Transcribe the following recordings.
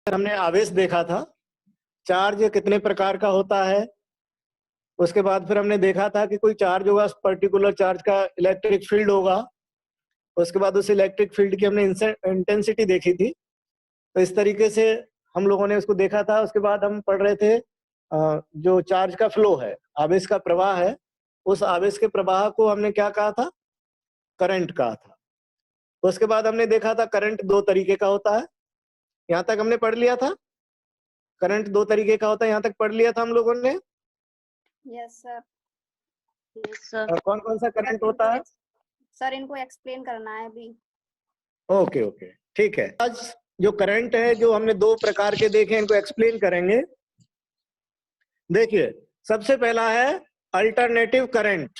हमने आवेश देखा था, चार्ज कितने प्रकार का होता है। उसके बाद फिर हमने देखा था कि कोई चार्ज होगा, पर्टिकुलर चार्ज का इलेक्ट्रिक फील्ड होगा। उसके बाद उस इलेक्ट्रिक फील्ड की हमने इंटेंसिटी देखी थी। तो इस तरीके से हम लोगों ने उसको देखा था। उसके बाद हम पढ़ रहे थे जो चार्ज का फ्लो है, आवेश का प्रवाह है, उस आवेश के प्रवाह को हमने क्या कहा था? करंट कहा था। उसके बाद हमने देखा था करंट दो तरीके का होता है, यहाँ तक हमने पढ़ लिया था। करंट दो तरीके का होता है, यहाँ तक पढ़ लिया था हम लोगों ने। Yes sir. Yes sir. कौन कौन सा करंट होता है? सर इनको एक्सप्लेन करना है अभी। ओके ओके, ठीक है। आज जो करंट है, जो हमने दो प्रकार के देखे, इनको एक्सप्लेन करेंगे। देखिए, सबसे पहला है अल्टरनेटिव करंट।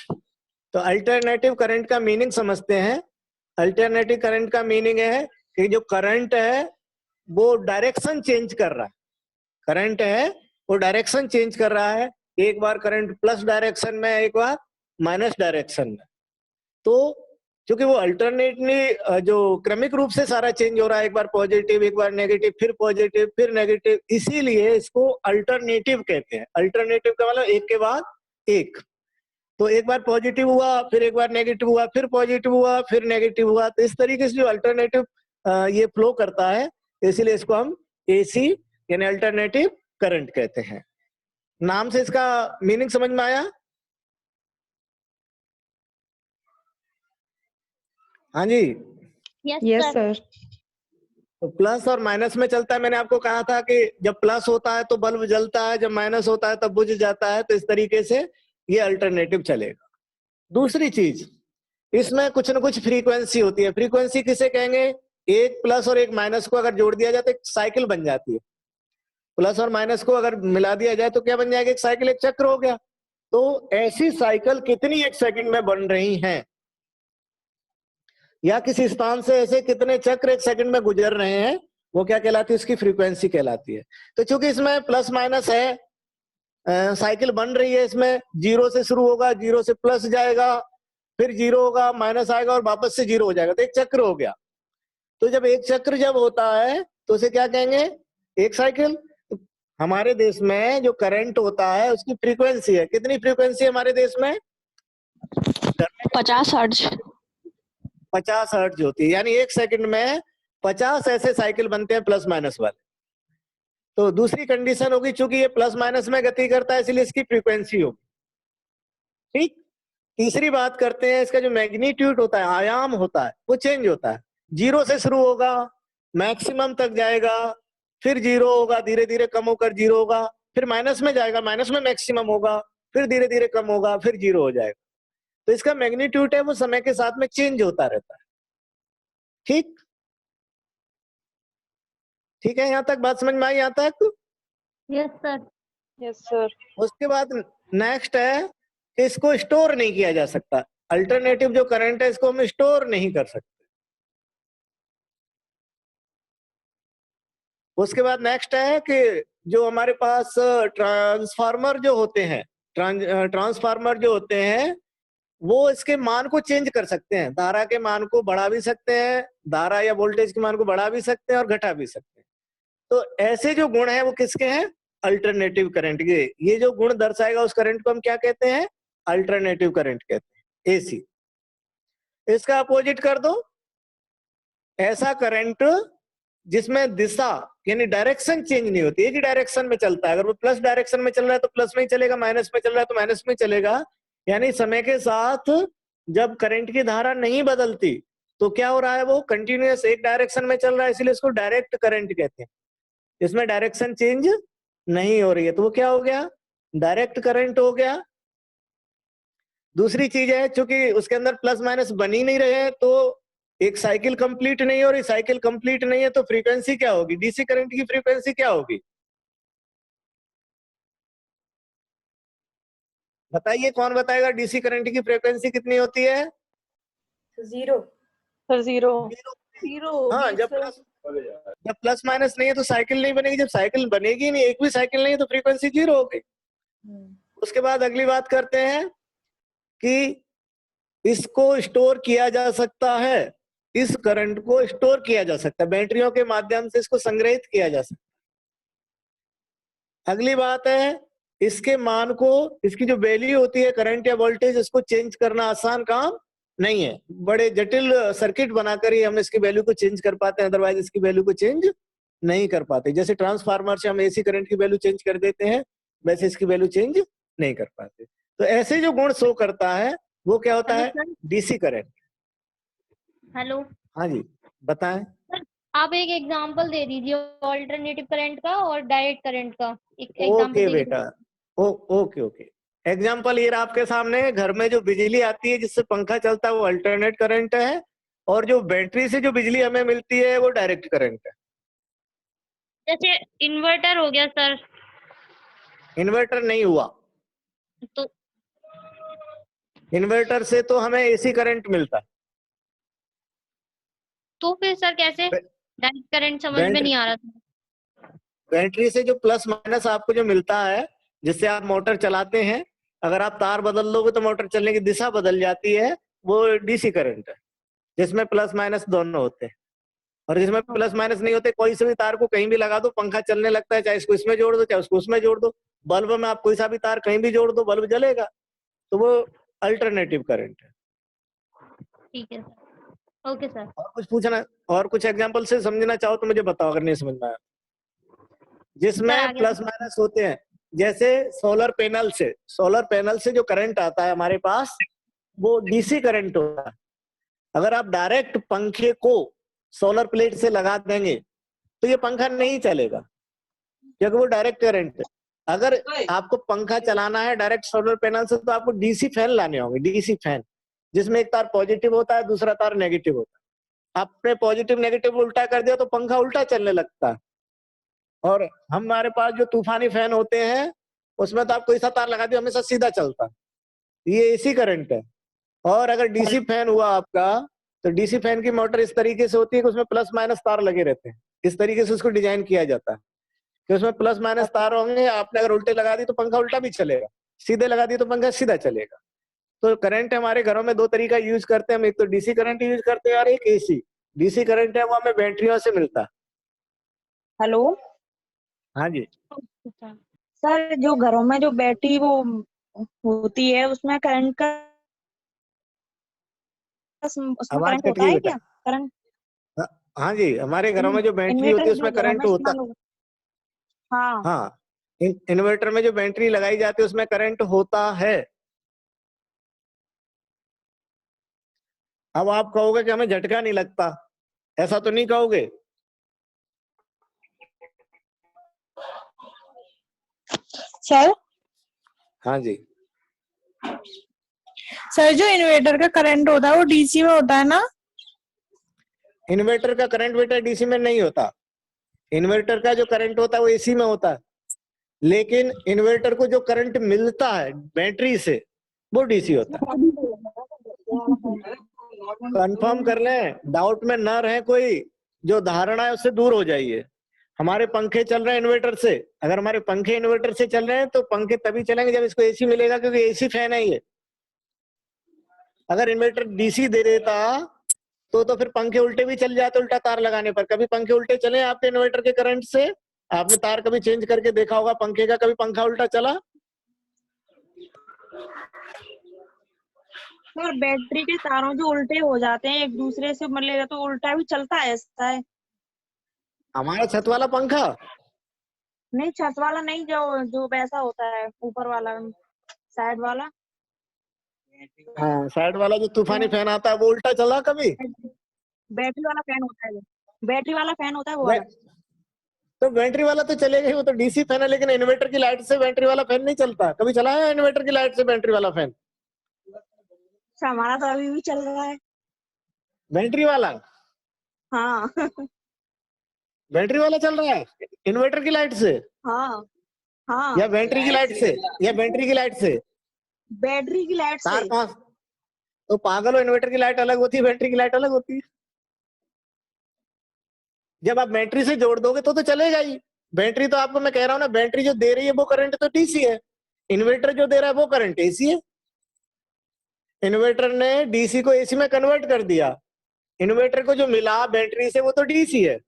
तो अल्टरनेटिव करंट का मीनिंग समझते हैं। अल्टरनेटिव करंट का मीनिंग है कि जो करंट है वो डायरेक्शन चेंज कर रहा है। करंट है वो डायरेक्शन चेंज कर रहा है, एक बार करंट प्लस डायरेक्शन में, एक बार माइनस डायरेक्शन में। तो क्योंकि वो अल्टरनेटली जो क्रमिक रूप से सारा चेंज हो रहा है, एक बार पॉजिटिव, एक बार नेगेटिव, फिर पॉजिटिव, फिर नेगेटिव, इसीलिए इसको अल्टरनेटिव कहते हैं। अल्टरनेटिव का मतलब एक के बाद एक। तो एक बार पॉजिटिव हुआ, फिर एक बार नेगेटिव हुआ, फिर पॉजिटिव हुआ, फिर नेगेटिव हुआ। तो इस तरीके से जो अल्टरनेटिव ये फ्लो करता है, इसीलिए इसको हम एसी यानी अल्टरनेटिव करंट कहते हैं। नाम से इसका मीनिंग समझ में आया? हाँ जी, यस सर। तो प्लस और माइनस में चलता है। मैंने आपको कहा था कि जब प्लस होता है तो बल्ब जलता है, जब माइनस होता है तब बुझ जाता है। तो इस तरीके से ये अल्टरनेटिव चलेगा। दूसरी चीज, इसमें कुछ न कुछ फ्रीक्वेंसी होती है। फ्रीक्वेंसी किसे कहेंगे? एक प्लस और एक माइनस को अगर जोड़ दिया जाए तो एक साइकिल बन जाती है। प्लस और माइनस को अगर मिला दिया जाए तो क्या बन जाएगा? एक साइकिल, एक चक्र हो गया। तो ऐसी साइकिल कितनी एक सेकंड में बन रही हैं, या किसी स्थान से ऐसे कितने चक्र एक सेकंड में गुजर रहे हैं, वो क्या कहलाती है? उसकी फ्रीक्वेंसी कहलाती है। तो चूंकि इसमें प्लस माइनस है, साइकिल बन रही है, इसमें जीरो से शुरू होगा, जीरो से प्लस जाएगा, फिर जीरो होगा, माइनस आएगा और वापस से जीरो हो जाएगा। तो एक चक्र हो गया। तो जब एक चक्र जब होता है तो उसे क्या कहेंगे? एक साइकिल। हमारे देश में जो करंट होता है उसकी फ्रीक्वेंसी है, कितनी फ्रीक्वेंसी है हमारे देश में? 50 हर्ट्ज। 50 हर्ट्ज होती है, यानी एक सेकंड में 50 ऐसे साइकिल बनते हैं प्लस माइनस वाले। तो दूसरी कंडीशन होगी, चूंकि ये प्लस माइनस में गति करता है इसलिए इसकी फ्रीक्वेंसी होगी। ठीक। तीसरी बात करते हैं, इसका जो मैग्नीट्यूड होता है, आयाम होता है, वो चेंज होता है। जीरो से शुरू होगा, मैक्सिमम तक जाएगा, फिर जीरो होगा, धीरे धीरे कम होकर जीरो होगा, फिर माइनस में जाएगा, माइनस में मैक्सिमम होगा, फिर धीरे धीरे कम होगा, फिर जीरो हो जाएगा। तो इसका मैग्नीट्यूड है वो समय के साथ में चेंज होता रहता है। ठीक, ठीक है, यहां तक बात समझ में आई? यहां तक? Yes sir. Yes sir. उसके बाद नेक्स्ट है कि इसको स्टोर नहीं किया जा सकता। अल्टरनेटिव जो करंट है इसको हम स्टोर नहीं कर सकते। उसके बाद नेक्स्ट है कि जो हमारे पास ट्रांसफार्मर जो होते हैं, ट्रांसफार्मर जो होते हैं वो इसके मान को चेंज कर सकते हैं। धारा के मान को बढ़ा भी सकते हैं, धारा या वोल्टेज के मान को बढ़ा भी सकते हैं और घटा भी सकते हैं। तो ऐसे जो गुण हैं वो किसके हैं? अल्टरनेटिव करंट के। ये जो गुण दर्शाएगा उस करंट को हम क्या कहते हैं? अल्टरनेटिव करंट कहते हैं, एसी। इसका अपोजिट कर दो, ऐसा करंट जिसमें दिशा यानी डायरेक्शन चेंज नहीं होती, एक ही डायरेक्शन में चलता है। अगर वो प्लस डायरेक्शन में चल रहा है तो प्लस में ही चलेगा, माइनस में चल रहा है तो माइनस में चलेगा। यानी समय के साथ जब करंट की धारा नहीं बदलती तो क्या हो रहा है? वो कंटिन्यूअस एक डायरेक्शन में चल रहा है, इसलिए इसको डायरेक्ट करंट कहते हैं। इसमें डायरेक्शन चेंज नहीं हो रही है तो वो क्या हो गया? डायरेक्ट करंट हो गया। दूसरी चीज है, चूंकि उसके अंदर प्लस माइनस बन ही नहीं रहे हैं तो एक साइकिल कंप्लीट नहीं हो रही। साइकिल कंप्लीट नहीं है तो फ्रीक्वेंसी क्या होगी? डीसी करंट की फ्रीक्वेंसी क्या होगी? बताइए, कौन बताएगा डीसी करंट की फ्रीक्वेंसी कितनी होती है? जीरो। Sir zero. हाँ, जब प्लस माइनस नहीं है तो साइकिल नहीं बनेगी। जब साइकिल बनेगी नहीं, एक भी साइकिल नहीं है तो फ्रीक्वेंसी जीरो होगी। उसके बाद अगली बात करते हैं कि इसको स्टोर किया जा सकता है, इस करंट को स्टोर किया जा सकता है, बैटरियों के माध्यम से इसको संग्रहित किया जा सकता है। अगली बात है, इसके मान को, इसकी जो वैल्यू होती है करंट या वोल्टेज, इसको चेंज करना आसान काम नहीं है। बड़े जटिल सर्किट बनाकर ही हम इसकी वैल्यू को चेंज कर पाते हैं, अदरवाइज इसकी वैल्यू को चेंज नहीं कर पाते। जैसे ट्रांसफार्मर से हम एसी करंट की वैल्यू चेंज कर देते हैं, वैसे इसकी वैल्यू चेंज नहीं कर पाते। तो ऐसे जो गुण शो करता है वो क्या होता है? DC current. हेलो हाँ जी, बताएं। आप एक एग्जांपल दे दीजिए ऑल्टरनेटिव करंट का और डायरेक्ट करंट का। एक एग्जांपल ओके दे बेटा, ओके। एग्जाम्पल ये रहा आपके सामने। घर में जो बिजली आती है जिससे पंखा चलता है वो अल्टरनेट करंट है, और जो बैटरी से जो बिजली हमें मिलती है वो डायरेक्ट करंट है। जैसे इन्वर्टर हो गया सर, इन्वर्टर नहीं हुआ। तो इन्वर्टर से तो हमें एसी करंट मिलता है। तो फिर सर कैसे? डायरेक्ट करंट समझ में नहीं आ रहा था। बैटरी से जो प्लस माइनस आपको जो मिलता है, जिससे आप मोटर चलाते हैं, अगर आप तार बदल दोगे तो मोटर चलने की दिशा बदल जाती है, वो डीसी करंट है, जिसमें प्लस माइनस दोनों होते हैं। और जिसमें प्लस माइनस नहीं होते, कोई से भी तार को कहीं भी लगा दो पंखा चलने लगता है, चाहे इसको इसमें जोड़ दो चाहे उसको उसमें जोड़ दो। बल्ब में आप कोई सा भी तार कहीं भी जोड़ दो, बल्ब जलेगा। तो वो अल्टरनेटिव करंट है। ठीक है सर, ओके सर। और कुछ पूछना, और कुछ एग्जांपल से समझना चाहो तो मुझे बताओ, अगर नहीं समझ में आया। सर जिसमें आगे प्लस माइनस होते हैं, जैसे सोलर पैनल से जो करंट आता है हमारे पास, वो डीसी करंट होता है। अगर आप डायरेक्ट पंखे को सोलर प्लेट से लगा देंगे तो ये पंखा नहीं चलेगा, क्योंकि वो डायरेक्ट करंट है। अगर आपको पंखा चलाना है डायरेक्ट सोलर पैनल से, तो आपको डीसी फैन लाने होंगे, डीसी फैन, जिसमें एक तार पॉजिटिव होता है, दूसरा तार नेगेटिव होता है। आपने पॉजिटिव नेगेटिव उल्टा कर दिया तो पंखा उल्टा चलने लगता है। और हमारे पास जो तूफानी फैन होते हैं, उसमें तो आप कोई सा तार लगा दिया हमेशा सीधा चलता है। ये एसी करंट है। और अगर डीसी फैन हुआ आपका, तो डीसी फैन की मोटर इस तरीके से होती है कि उसमें प्लस माइनस तार लगे रहते हैं। इस तरीके से उसको डिजाइन किया जाता है कि उसमें प्लस माइनस तार होंगे। आपने अगर उल्टे लगा दी तो पंखा उल्टा भी चलेगा, सीधे लगा दी तो पंखा सीधा चलेगा। तो करंट हमारे घरों में दो तरीका यूज करते हैं हम, एक तो डीसी करंट यूज करते हैं और एक एसी। डीसी करंट है वो हमें बैटरियों से मिलता है। हेलो हाँ जी, सर, जो घरों में जो बैटरी वो होती है उसमें करंट का उसमें आवाज करंट कट होता गई है बेटा। क्या? करंट हाँ जी, हमारे घरों में जो बैटरी इन्वर्टर होती है जो उसमें घरों में करंट होता। इस्तेमाल हो, हाँ हाँ, इन्वर्टर में जो बैटरी लगाई जाती है उसमें करंट होता है। अब आप कहोगे कि हमें झटका नहीं लगता, ऐसा तो नहीं कहोगे? सर हाँ जी, सर जो इन्वर्टर का करंट होता है वो डीसी में होता है ना? इन्वर्टर का करंट बेटा डीसी में नहीं होता। इन्वर्टर का जो करंट होता है वो एसी में होता है, लेकिन इन्वर्टर को जो करंट मिलता है बैटरी से वो डीसी होता है। कंफर्म कर लें, डाउट में ना रहे कोई, जो धारणा है उससे दूर हो जाइए। हमारे पंखे चल रहे हैं इन्वर्टर से, अगर हमारे पंखे इन्वर्टर से चल रहे हैं तो पंखे तभी चलेंगे जब इसको एसी मिलेगा, क्योंकि एसी फैन है ये। अगर इन्वर्टर डीसी दे देता तो फिर पंखे उल्टे भी चल जाते उल्टा तार लगाने पर। कभी पंखे उल्टे चले आपके इन्वर्टर के करंट से? आपने तार कभी चेंज करके देखा होगा पंखे का, कभी पंखा उल्टा चला? सर, बैटरी के तारों जो उल्टे हो जाते हैं एक दूसरे से, मतलब तो उल्टा भी चलता है, ऐसा है? हमारा छत वाला पंखा? नहीं, छत वाला नहीं, जो जो वैसा होता है ऊपर वाला, साइड वाला। हाँ, साइड वाला जो तूफानी फैन आता है वो उल्टा चला कभी? बैटरी वाला फैन होता है, बैटरी वाला फैन होता है वो बै- वाला। तो बैटरी वाला तो चलेगा ही, वो तो डीसी फैन है। लेकिन इन्वर्टर की लाइट से बैटरी वाला फैन नहीं चलता। कभी चला है इन्वर्टर की लाइट से बैटरी वाला फैन? अच्छा, हमारा तो अभी भी चल रहा है। बैटरी वाला? हाँ बैटरी वाला चल रहा है इन्वर्टर की लाइट से, हाँ हाँ, या बैटरी की लाइट से, या बैटरी की लाइट से? बैटरी की लाइट तार से। कहाँ? तो पागल हो, इन्वर्टर की लाइट अलग होती है, बैटरी की लाइट अलग होती है। जब आप बैटरी से जोड़ दोगे तो चलेगा ही। बैटरी तो आपको मैं कह रहा हूं ना, बैटरी जो दे रही है वो करंट तो डीसी है, इन्वर्टर जो दे रहा है वो करंट एसी है। इन्वर्टर ने डीसी को एसी में कन्वर्ट कर दिया, इन्वर्टर को जो मिला बैटरी से वो तो डीसी है।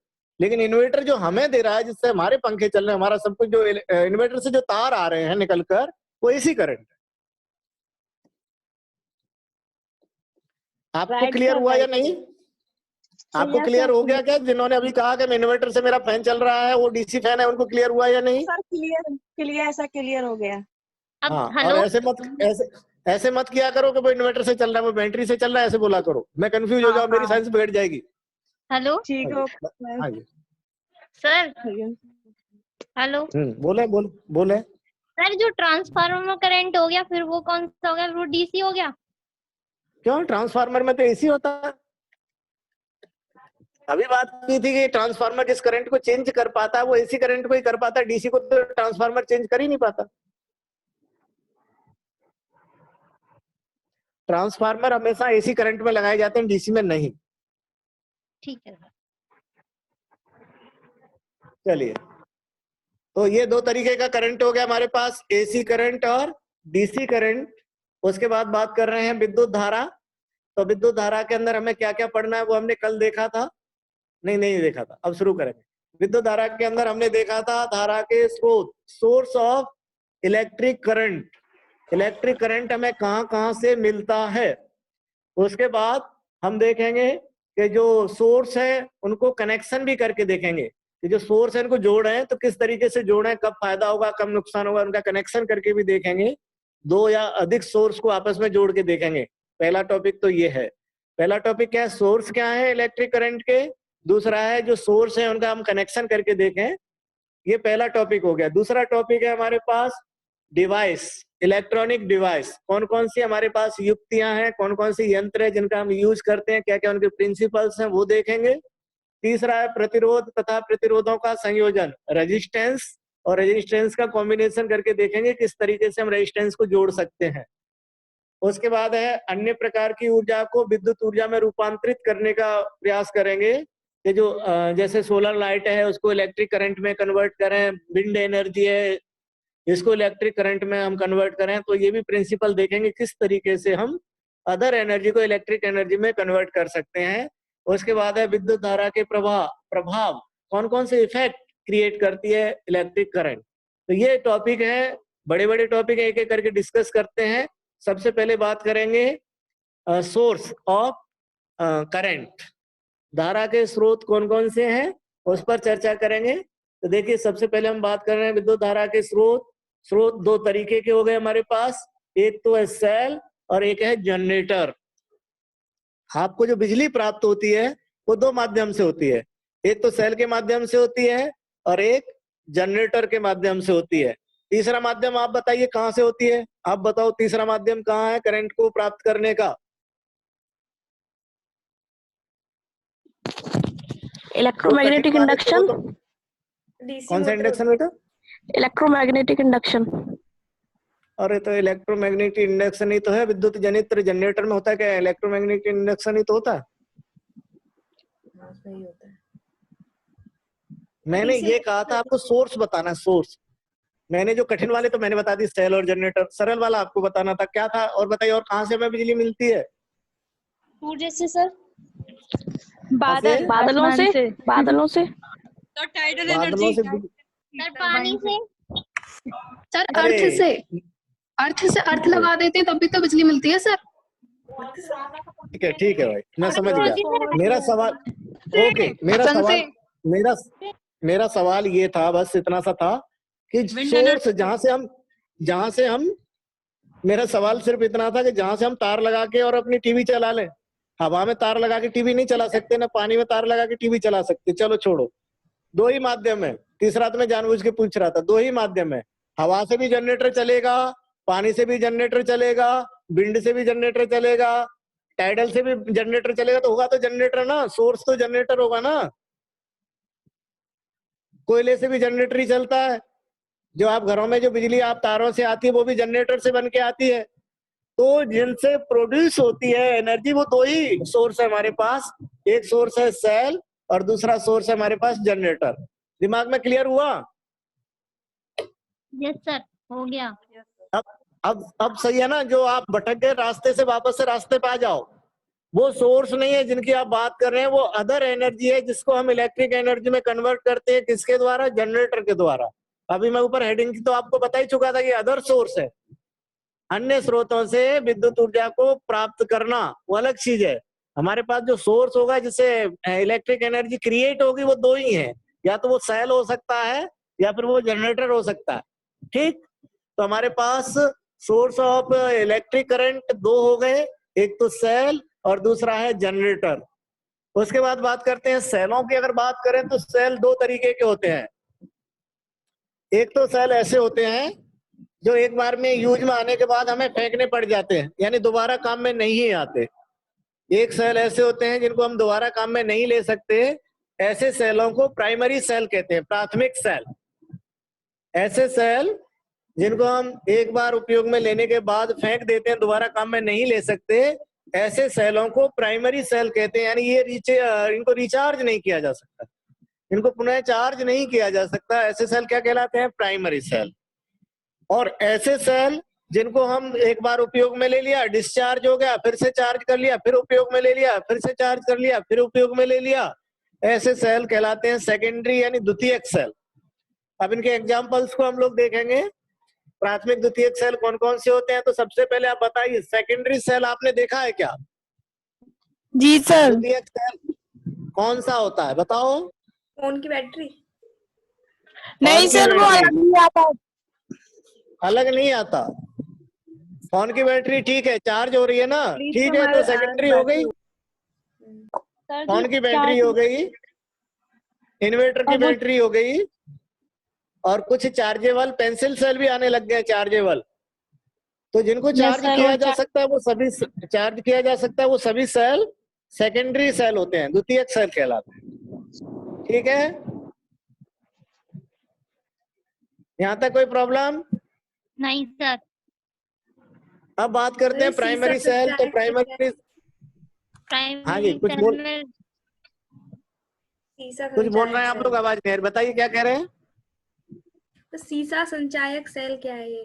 लेकिन इन्वर्टर जो हमें दे रहा है, जिससे हमारे पंखे चल रहे हैं, हमारा सब कुछ, जो इन्वर्टर से जो तार आ रहे हैं निकलकर, वो एसी करंट है। आपको राइट क्लियर सर, हुआ या राइट। नहीं? आपको yes, क्लियर sir, हो गया क्या? जिन्होंने अभी कहा कि इन्वर्टर से मेरा फैन चल रहा है, वो डीसी फैन है, उनको क्लियर हुआ या नहीं? सर क्लियर क्लियर ऐसा क्लियर हो गया। अब हाँ, और हेलो ऐसे मत किया करो कि वो इन्वर्टर से चल रहा है, वो बैटरी से चल रहा है, ऐसे बोला करो। मैं कंफ्यूज हो हाँ, जाऊं, मेरी हाँ। साइंस बिगड़ जाएगी। हेलो ठीक हाँ हो जी, हाँ जी। सर, हेलो बोले बोले। सर, जो ट्रांसफार्मर करंट हो गया, फिर वो कौन सा हो गया? वो डीसी हो गया। क्यों? ट्रांसफार्मर में तो एसी होता है। अभी बात की थी कि ट्रांसफार्मर जिस करंट को चेंज कर पाता है, वो एसी करंट को ही कर पाता है, डीसी को तो ट्रांसफार्मर चेंज कर ही नहीं पाता। ट्रांसफार्मर हमेशा एसी करंट में लगाए जाते हैं, डीसी में नहीं। ठीक है। चलिए, तो ये दो तरीके का करंट हो गया हमारे पास, एसी करंट और डीसी करंट। उसके बाद बात कर रहे हैं विद्युत धारा। तो विद्युत धारा के अंदर हमें क्या क्या पढ़ना है, वो हमने कल देखा था। नहीं देखा था, अब शुरू करेंगे। विद्युत धारा के अंदर हमने देखा था धारा के स्रोत, source of electric current. Electric current हमें कहां कहां से मिलता है। उसके बाद हम देखेंगे कि जो सोर्स है उनको कनेक्शन भी करके देखेंगे कि जो सोर्स है उनको जोड़े हैं तो किस तरीके से जोड़े, कब फायदा होगा, कब नुकसान होगा, उनका कनेक्शन करके भी देखेंगे। दो या अधिक सोर्स को आपस में जोड़ के देखेंगे। पहला टॉपिक तो ये है। पहला टॉपिक क्या है? सोर्स क्या है इलेक्ट्रिक करंट के। दूसरा है जो सोर्स है उनका हम कनेक्शन करके देखें। ये पहला टॉपिक हो गया। दूसरा टॉपिक है हमारे पास डिवाइस, इलेक्ट्रॉनिक डिवाइस। कौन कौन सी हमारे पास युक्तियां हैं, कौन कौन सी यंत्र है जिनका हम यूज करते हैं, क्या क्या उनके प्रिंसिपल्स हैं, वो देखेंगे। तीसरा है प्रतिरोध तथा प्रतिरोधों का संयोजन, रेजिस्टेंस और रेजिस्टेंस का कॉम्बिनेशन करके देखेंगे किस तरीके से हम रेजिस्टेंस को जोड़ सकते हैं। उसके बाद है अन्य प्रकार की ऊर्जा को विद्युत ऊर्जा में रूपांतरित करने का प्रयास करेंगे। ये जो जैसे सोलर लाइट है उसको इलेक्ट्रिक करंट में कन्वर्ट करें, विंड एनर्जी है इसको इलेक्ट्रिक करंट में हम कन्वर्ट करें। तो ये भी प्रिंसिपल देखेंगे किस तरीके से हम अदर एनर्जी को इलेक्ट्रिक एनर्जी में कन्वर्ट कर सकते हैं। उसके बाद है विद्युत धारा के प्रभाव कौन कौन से इफेक्ट क्रिएट करती है इलेक्ट्रिक करंट। तो ये टॉपिक है, बड़े बड़े टॉपिक है, एक एक करके डिस्कस करते हैं। सबसे पहले बात करेंगे सोर्स ऑफ करंट, धारा के स्रोत कौन कौन से हैं उस पर चर्चा करेंगे। तो देखिए, सबसे पहले हम बात कर रहे हैं विद्युत धारा के स्रोत। स्रोत दो तरीके के हो गए हमारे पास, एक तो है सेल और एक है जनरेटर। आपको जो बिजली प्राप्त होती है वो दो माध्यम से होती है, एक तो सेल के माध्यम से होती है और एक जनरेटर के माध्यम से होती है। तीसरा माध्यम आप बताइए कहां से होती है? आप बताओ तीसरा माध्यम कहाँ है करंट को प्राप्त करने का? Electromagnetic induction. कौन सा इंडक्शन बेटा? Electromagnetic induction. अरे तो इलेक्ट्रोमैग्नेटिक इंडक्शन ही तो है, विद्युत जनित्र जनरेटर में होता है क्या? इलेक्ट्रोमैग्नेटिक इंडक्शन ही तो होता है। मैंने ये कहा था आपको सोर्स बताना, सोर्स। मैंने जो कठिन वाले तो मैंने बता दी, सेल और जनरेटर। सरल वाला आपको बताना था क्या था, और बताइए और कहां से हमें बिजली मिलती है? सूर्य से सर। बादलों से। बादलों से सर पानी से। सर अरे अर्थ से अर्थ लगा देते हैं तभी तो बिजली मिलती है सर। ठीक है भाई, मैं समझ गया। मेरा सवाल ओके, मेरा सवाल ये था, बस इतना सा था कि सोर्स जहां से हम मेरा सवाल सिर्फ इतना था कि जहां से हम तार लगा के और अपनी टीवी चला लें। हवा में तार लगा के टीवी नहीं चला सकते, ना पानी में तार लगा के टीवी चला सकते। चलो छोड़ो, दो ही माध्यम है। तीसरा तो मैं जानबूझ के पूछ रहा था, दो ही माध्यम है। हवा से भी जनरेटर चलेगा, पानी से भी जनरेटर चलेगा, विंड से भी जनरेटर चलेगा, टाइडल से भी जनरेटर चलेगा। तो होगा तो जनरेटर ना, सोर्स तो जनरेटर होगा ना। कोयले से भी जनरेटर ही चलता है। जो आप घरों में जो बिजली आप तारों से आती है वो भी जनरेटर से बन के आती है। तो जिनसे प्रोड्यूस होती है एनर्जी, वो दो ही सोर्स है हमारे पास, एक सोर्स है सेल और दूसरा सोर्स है हमारे पास जनरेटर। दिमाग में क्लियर हुआ? यस सर, हो गया। अब सही है ना? जो आप भटक गए रास्ते से, वापस से रास्ते पे आ जाओ। वो सोर्स नहीं है जिनकी आप बात कर रहे हैं, वो अदर एनर्जी है जिसको हम इलेक्ट्रिक एनर्जी में कन्वर्ट करते हैं। किसके द्वारा? जनरेटर के द्वारा। अभी मैं ऊपर हेडिंग की तो आपको बता ही चुका था कि अदर सोर्स है, अन्य स्रोतों से विद्युत ऊर्जा को प्राप्त करना वो अलग चीज है। हमारे पास जो सोर्स होगा जिससे इलेक्ट्रिक एनर्जी क्रिएट होगी वो दो ही है, या तो वो सेल हो सकता है या फिर वो जनरेटर हो सकता है। ठीक, तो हमारे पास सोर्स ऑफ इलेक्ट्रिक करंट दो हो गए, एक तो सेल और दूसरा है जनरेटर। उसके बाद बात करते हैं सेलों की। अगर बात करें तो सेल दो तरीके के होते हैं। एक तो सेल ऐसे होते हैं जो एक बार में यूज में आने के बाद हमें फेंकने पड़ जाते हैं, यानी दोबारा काम में नहीं आते। एक सेल ऐसे होते हैं जिनको हम दोबारा काम में नहीं ले सकते, ऐसे सेलों को प्राइमरी सेल कहते हैं, प्राथमिक सेल। ऐसे सेल जिनको हम एक बार उपयोग में लेने के बाद फेंक देते हैं, दोबारा काम में नहीं ले सकते, ऐसे सेलों को प्राइमरी सेल कहते हैं। यानी ये इनको रिचार्ज नहीं किया जा सकता, इनको पुनः चार्ज नहीं किया जा सकता। ऐसे सेल क्या कहलाते हैं? Primary cell. और ऐसे सेल जिनको हम एक बार उपयोग में ले लिया, डिस्चार्ज हो गया, फिर से चार्ज कर लिया, फिर उपयोग में ले लिया, फिर से चार्ज कर लिया, फिर उपयोग में ले लिया, ऐसे सेल कहलाते हैं सेकेंडरी यानी द्वितीयक सेल। अब इनके एग्जांपल्स को हम लोग देखेंगे। प्राथमिक द्वितीयक सेल कौन कौन से होते हैं? तो सबसे पहले आप बताइए, सेकेंडरी सेल आपने देखा है क्या? जी सर। द्वितीयक सेल कौन सा होता है बताओ? फोन की बैटरी। नहीं सर, वो अलग नहीं आता। अलग नहीं आता। फोन की बैटरी ठीक है, चार्ज हो रही है ना, ठीक है, तो सेकेंडरी हो गई। फोन की बैटरी हो गई, इन्वर्टर की बैटरी हो गई, और कुछ चार्जेबल पेंसिल सेल भी आने लग गए, चार्जेबल। तो जिनको चार्ज किया जा सकता है वो सभी चार्ज किया जा सकता है वो सभी सेल सेकेंडरी सेल होते हैं, द्वितीयक सेल कहलाते हैं। ठीक है, यहां तक कोई प्रॉब्लम नहीं सर। अब बात करते हैं प्राइमरी सेल। तो प्राइमरी, हाँ जी, कुछ बोल रहे हैं आप लोग, आवाज नहीं आ रही, बताइए क्या कह रहे हैं? तो सीसा संचायक सेल क्या है ये?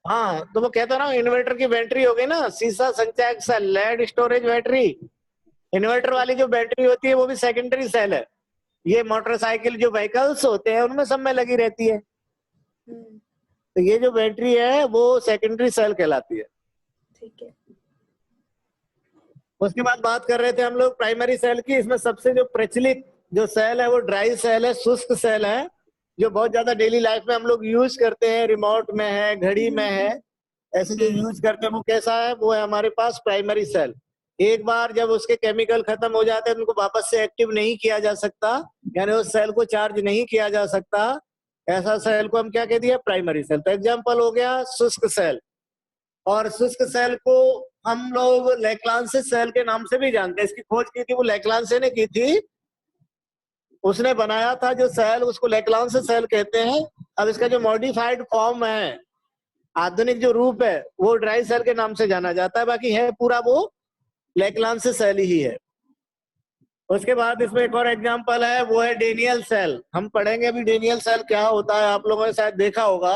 हाँ, तो वो कहता रहा हूँ, इन्वर्टर की बैटरी हो गई ना, सीसा संचायक cell, lead storage battery. Inverter वाली जो बैटरी होती है वो भी सेकेंडरी सेल है। ये मोटरसाइकिल जो व्हीकल्स होते हैं उनमें सब में लगी रहती है। तो ये जो बैटरी है वो सेकेंडरी सेल कहलाती है। ठीक है। उसके बाद बात कर रहे थे हम लोग प्राइमरी सेल की। इसमें सबसे जो प्रचलित जो सेल है वो ड्राई सेल है, शुष्क सेल है, जो बहुत ज्यादा डेली लाइफ में हम लोग यूज करते हैं, रिमोट में है, घड़ी में है, ऐसे जो यूज करते हैं वो कैसा है? वो है हमारे पास प्राइमरी सेल। एक बार जब उसके केमिकल खत्म हो जाते हैं उनको वापस से एक्टिव नहीं किया जा सकता, यानी उस सेल को चार्ज नहीं किया जा सकता, ऐसा सेल को हम क्या कह दिया? Primary cell. तो एग्जांपल हो गया शुष्क सेल। और शुष्क सेल को हम लोग लैक्लांसे सेल के नाम से भी जानते हैं। इसकी खोज की थी वो लैक्लांसे ने की थी, उसने बनाया था जो सेल, उसको लैक्लांसे सेल कहते हैं। अब इसका जो मॉडिफाइड फॉर्म है, आधुनिक जो रूप है, वो ड्राई सेल के नाम से जाना जाता है, बाकी है पूरा वो लैक्लांसे सेल ही है। उसके बाद इसमें एक और एग्जांपल है, वो है डेनियल सेल। हम पढ़ेंगे अभी डेनियल सेल क्या होता है, आप लोगों ने शायद देखा होगा।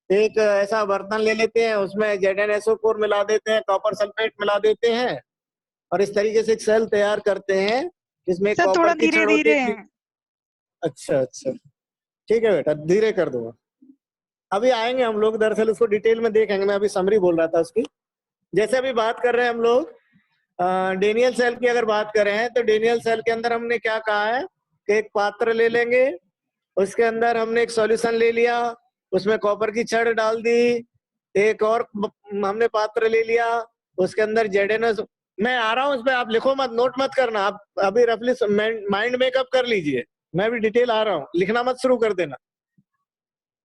एक ऐसा बर्तन ले लेते हैं, उसमें ZnSO4 मिला देते हैं, कॉपर सल्फेट मिला देते हैं, और इस तरीके से एक सेल तैयार करते हैं जिसमें सर थोड़ा धीरे धीरे। अच्छा अच्छा, ठीक है बेटा, धीरे कर दूंगा। अभी आएंगे हम लोग, दरअसल उसको डिटेल में देखेंगे, मैं अभी समरी बोल रहा था उसकी। जैसे अभी बात कर रहे हैं हम लोग डेनियल सेल की, अगर बात करें तो डेनियल सेल के अंदर हमने क्या कहा है कि एक पात्र ले लेंगे, उसके अंदर हमने एक सॉल्यूशन ले लिया, उसमें कॉपर की छड़ डाल दी, एक और हमने पात्र ले लिया, उसके अंदर ZnS, मैं आ रहा हूँ इस पे, आप लिखो मत, नोट मत करना, आप अभी रफली माइंड मेकअप कर लीजिए, मैं भी डिटेल आ रहा हूँ, लिखना मत शुरू कर देना।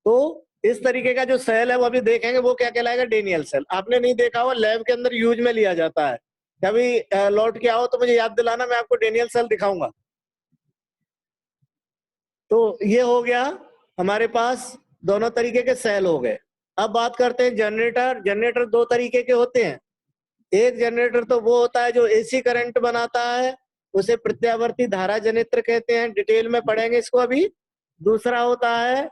तो इस तरीके का जो सेल है वो अभी देखेंगे, वो क्या कहलाएगा? Daniell cell. आपने नहीं देखा हो, लैब के अंदर यूज में लिया जाता है। कभी लौट के आओ तो मुझे याद दिलाना, मैं आपको डेनियल सेल दिखाऊंगा। तो ये हो गया हमारे पास, दोनों तरीके के सेल हो गए। अब बात करते हैं जनरेटर। जनरेटर दो तरीके के होते हैं। एक जनरेटर तो वो होता है जो AC करंट बनाता है, उसे प्रत्यावर्ती धारा जनित्र कहते हैं, डिटेल में पढ़ेंगे इसको अभी। दूसरा होता है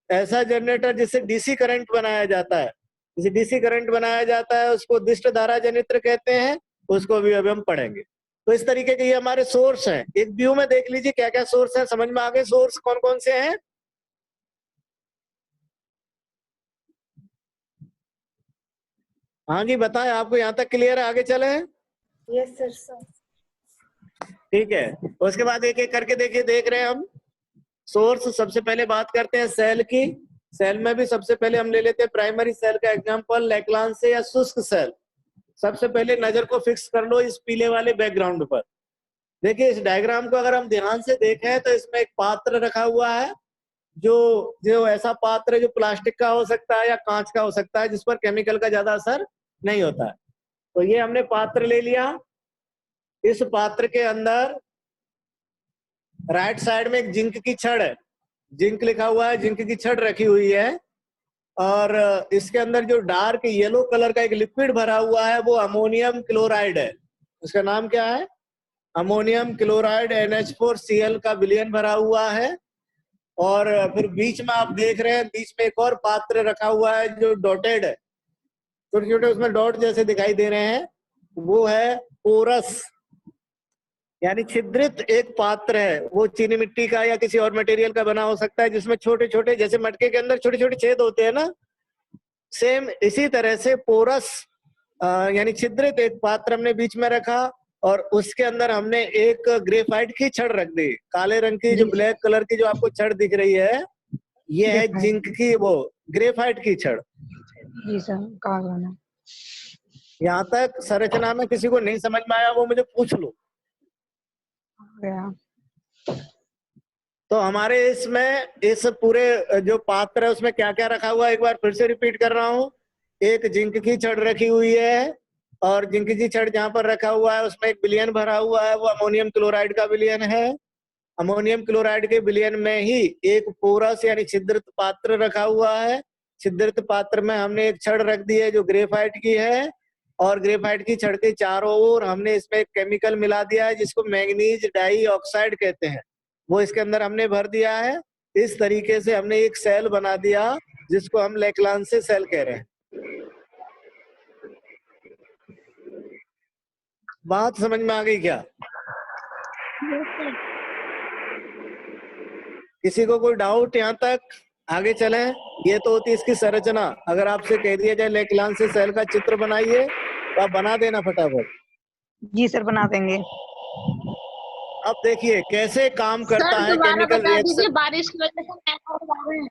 ऐसा जनरेटर जिससे DC करंट बनाया जाता है, जिसे DC करंट बनाया जाता है उसको दिष्ट धारा जनित्र कहते हैं, उसको भी अभी हम पढ़ेंगे। तो इस तरीके के ये हमारे सोर्स हैं। एक व्यू में देख लीजिए क्या क्या सोर्स है, समझ में आ गए सोर्स कौन कौन से हैं। हाँ जी बताएं, आपको यहाँ तक क्लियर है, आगे चले। Yes sir. ठीक है, उसके बाद एक एक करके देखिए, देख रहे हैं हम सोर्स। सबसे पहले बात करते हैं सेल की। सेल में भी सबसे पहले हम ले लेते हैं प्राइमरी सेल का एग्जांपल, लैक्लांस से या शुष्क सेल। सबसे पहले नजर को फिक्स कर लो इस पीले वाले बैकग्राउंड पर। देखिए इस डायग्राम को अगर हम ध्यान से देखें तो इसमें एक पात्र रखा हुआ है, जो ऐसा पात्र है जो प्लास्टिक का हो सकता है या कांच का हो सकता है, जिस पर केमिकल का ज्यादा असर नहीं होता है। तो ये हमने पात्र ले लिया। इस पात्र के अंदर राइट साइड में एक जिंक की छड़ है, जिंक लिखा हुआ है, जिंक की छड़ रखी हुई है। और इसके अंदर जो डार्क येलो कलर का एक लिक्विड भरा हुआ है वो अमोनियम क्लोराइड है। उसका नाम क्या है? अमोनियम क्लोराइड NH4Cl का विलयन भरा हुआ है। और फिर बीच में आप देख रहे हैं, बीच में एक और पात्र रखा हुआ है जो डॉटेड है, छोटे छोटे उसमें डॉट जैसे दिखाई दे रहे हैं, वो है पोरस यानी छिद्रित एक पात्र है। वो चीनी मिट्टी का या किसी और मटेरियल का बना हो सकता है, जिसमें छोटे छोटे, जैसे मटके के अंदर छोटे छोटे छेद होते हैं ना, सेम इसी तरह से पोरस यानी छिद्रित एक पात्र हमने बीच में रखा। और उसके अंदर हमने एक ग्रेफाइट की छड़ रख दी, काले रंग की, जो ब्लैक कलर की जो आपको छड़ दिख रही है, ये है जिंक की, वो ग्रेफाइट की छड़। जी सर, कहा यहाँ तक संरचना में किसी को नहीं समझ में आया वो मुझे पूछ लो। गया। तो हमारे इसमें इस पूरे जो पात्र है उसमें क्या क्या रखा हुआ है, एक बार फिर से रिपीट कर रहा हूँ। एक जिंक की छड़ रखी हुई है, और जिंक की छड़ जहां पर रखा हुआ है उसमें एक विलयन भरा हुआ है, वो अमोनियम क्लोराइड का विलयन है। अमोनियम क्लोराइड के विलयन में ही एक पोरस यानी छिद्रित पात्र रखा हुआ है। छिद्रित पात्र में हमने एक छड़ रख दी है जो ग्रेफाइट की है, और ग्रेफाइट की छड़ के चारों ओर हमने इसमें एक केमिकल मिला दिया है जिसको मैंगनीज डाई ऑक्साइड कहते हैं, वो इसके अंदर हमने भर दिया है। इस तरीके से हमने एक सेल बना दिया जिसको हम लैक्लांस सेल कह रहे हैं। बात समझ में आ गई क्या? किसी को कोई डाउट यहाँ तक? आगे चलें। ये तो होती है इसकी संरचना। अगर आपसे कह दिया जाए लैक्लांस सेल का चित्र बनाइए तो आप बना देना फटाफट। जी सर, बना देंगे। अब देखिए कैसे काम करता है केमिकल रिएक्शन। बारिश की वजह से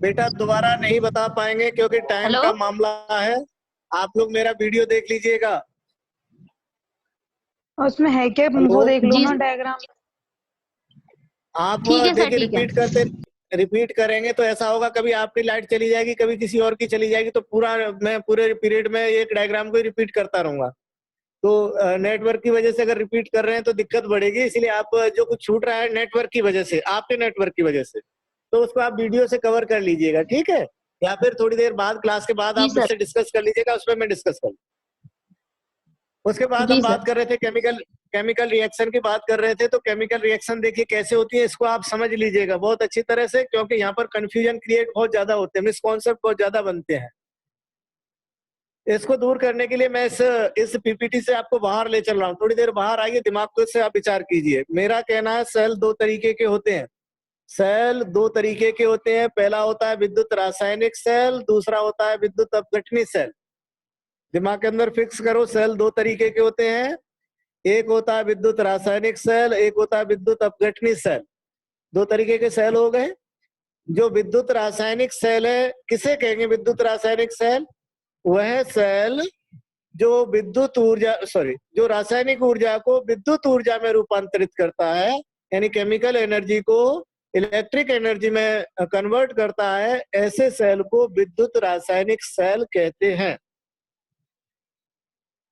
बेटा दोबारा नहीं बता पाएंगे क्योंकि टाइम का मामला है। आप लोग मेरा वीडियो देख लीजिएगा। उसमें है क्या, वो देख लो ना डायग्राम। आप देखिए रिपीट करेंगे तो ऐसा होगा, कभी आपकी लाइट चली जाएगी, कभी किसी और की चली जाएगी, तो मैं पूरे पीरियड में एक डायग्राम को ही रिपीट करता रहूंगा। तो नेटवर्क की वजह से अगर रिपीट कर रहे हैं तो दिक्कत बढ़ेगी। इसलिए आप जो कुछ छूट रहा है नेटवर्क की वजह से, आपके नेटवर्क की वजह से, तो उसको आप वीडियो से कवर कर लीजिएगा, ठीक है? या फिर थोड़ी देर बाद क्लास के बाद आप मुझसे डिस्कस कर लीजिएगा, उसमें मैं डिस्कस करूँ। उसके बाद हम बात कर रहे थे केमिकल रिएक्शन की बात कर रहे थे। तो केमिकल रिएक्शन देखिए कैसे होती है, इसको आप समझ लीजिएगा बहुत अच्छी तरह से, क्योंकि यहाँ पर कंफ्यूजन क्रिएट बहुत ज्यादा होते हैं, मिसकॉन्सेप्ट बहुत ज्यादा बनते हैं। इसको दूर करने के लिए मैं इस पीपीटी से आपको बाहर ले चल रहा हूँ। थोड़ी देर बाहर आइए, दिमाग को इससे आप विचार कीजिए। मेरा कहना है सेल दो तरीके के होते हैं। सेल दो तरीके के होते हैं। पहला होता है विद्युत रासायनिक सेल, दूसरा होता है विद्युत अपघटनी सेल। दिमाग के अंदर फिक्स करो, सेल दो तरीके के होते हैं। एक होता है विद्युत रासायनिक सेल, एक होता है विद्युत अपघटनी सेल। दो तरीके के सेल हो गए। जो विद्युत रासायनिक सेल है, किसे कहेंगे विद्युत रासायनिक सेल? वह सेल जो जो रासायनिक ऊर्जा को विद्युत ऊर्जा में रूपांतरित करता है, यानी केमिकल एनर्जी को इलेक्ट्रिक एनर्जी में कन्वर्ट करता है, ऐसे सेल को विद्युत रासायनिक सेल कहते हैं।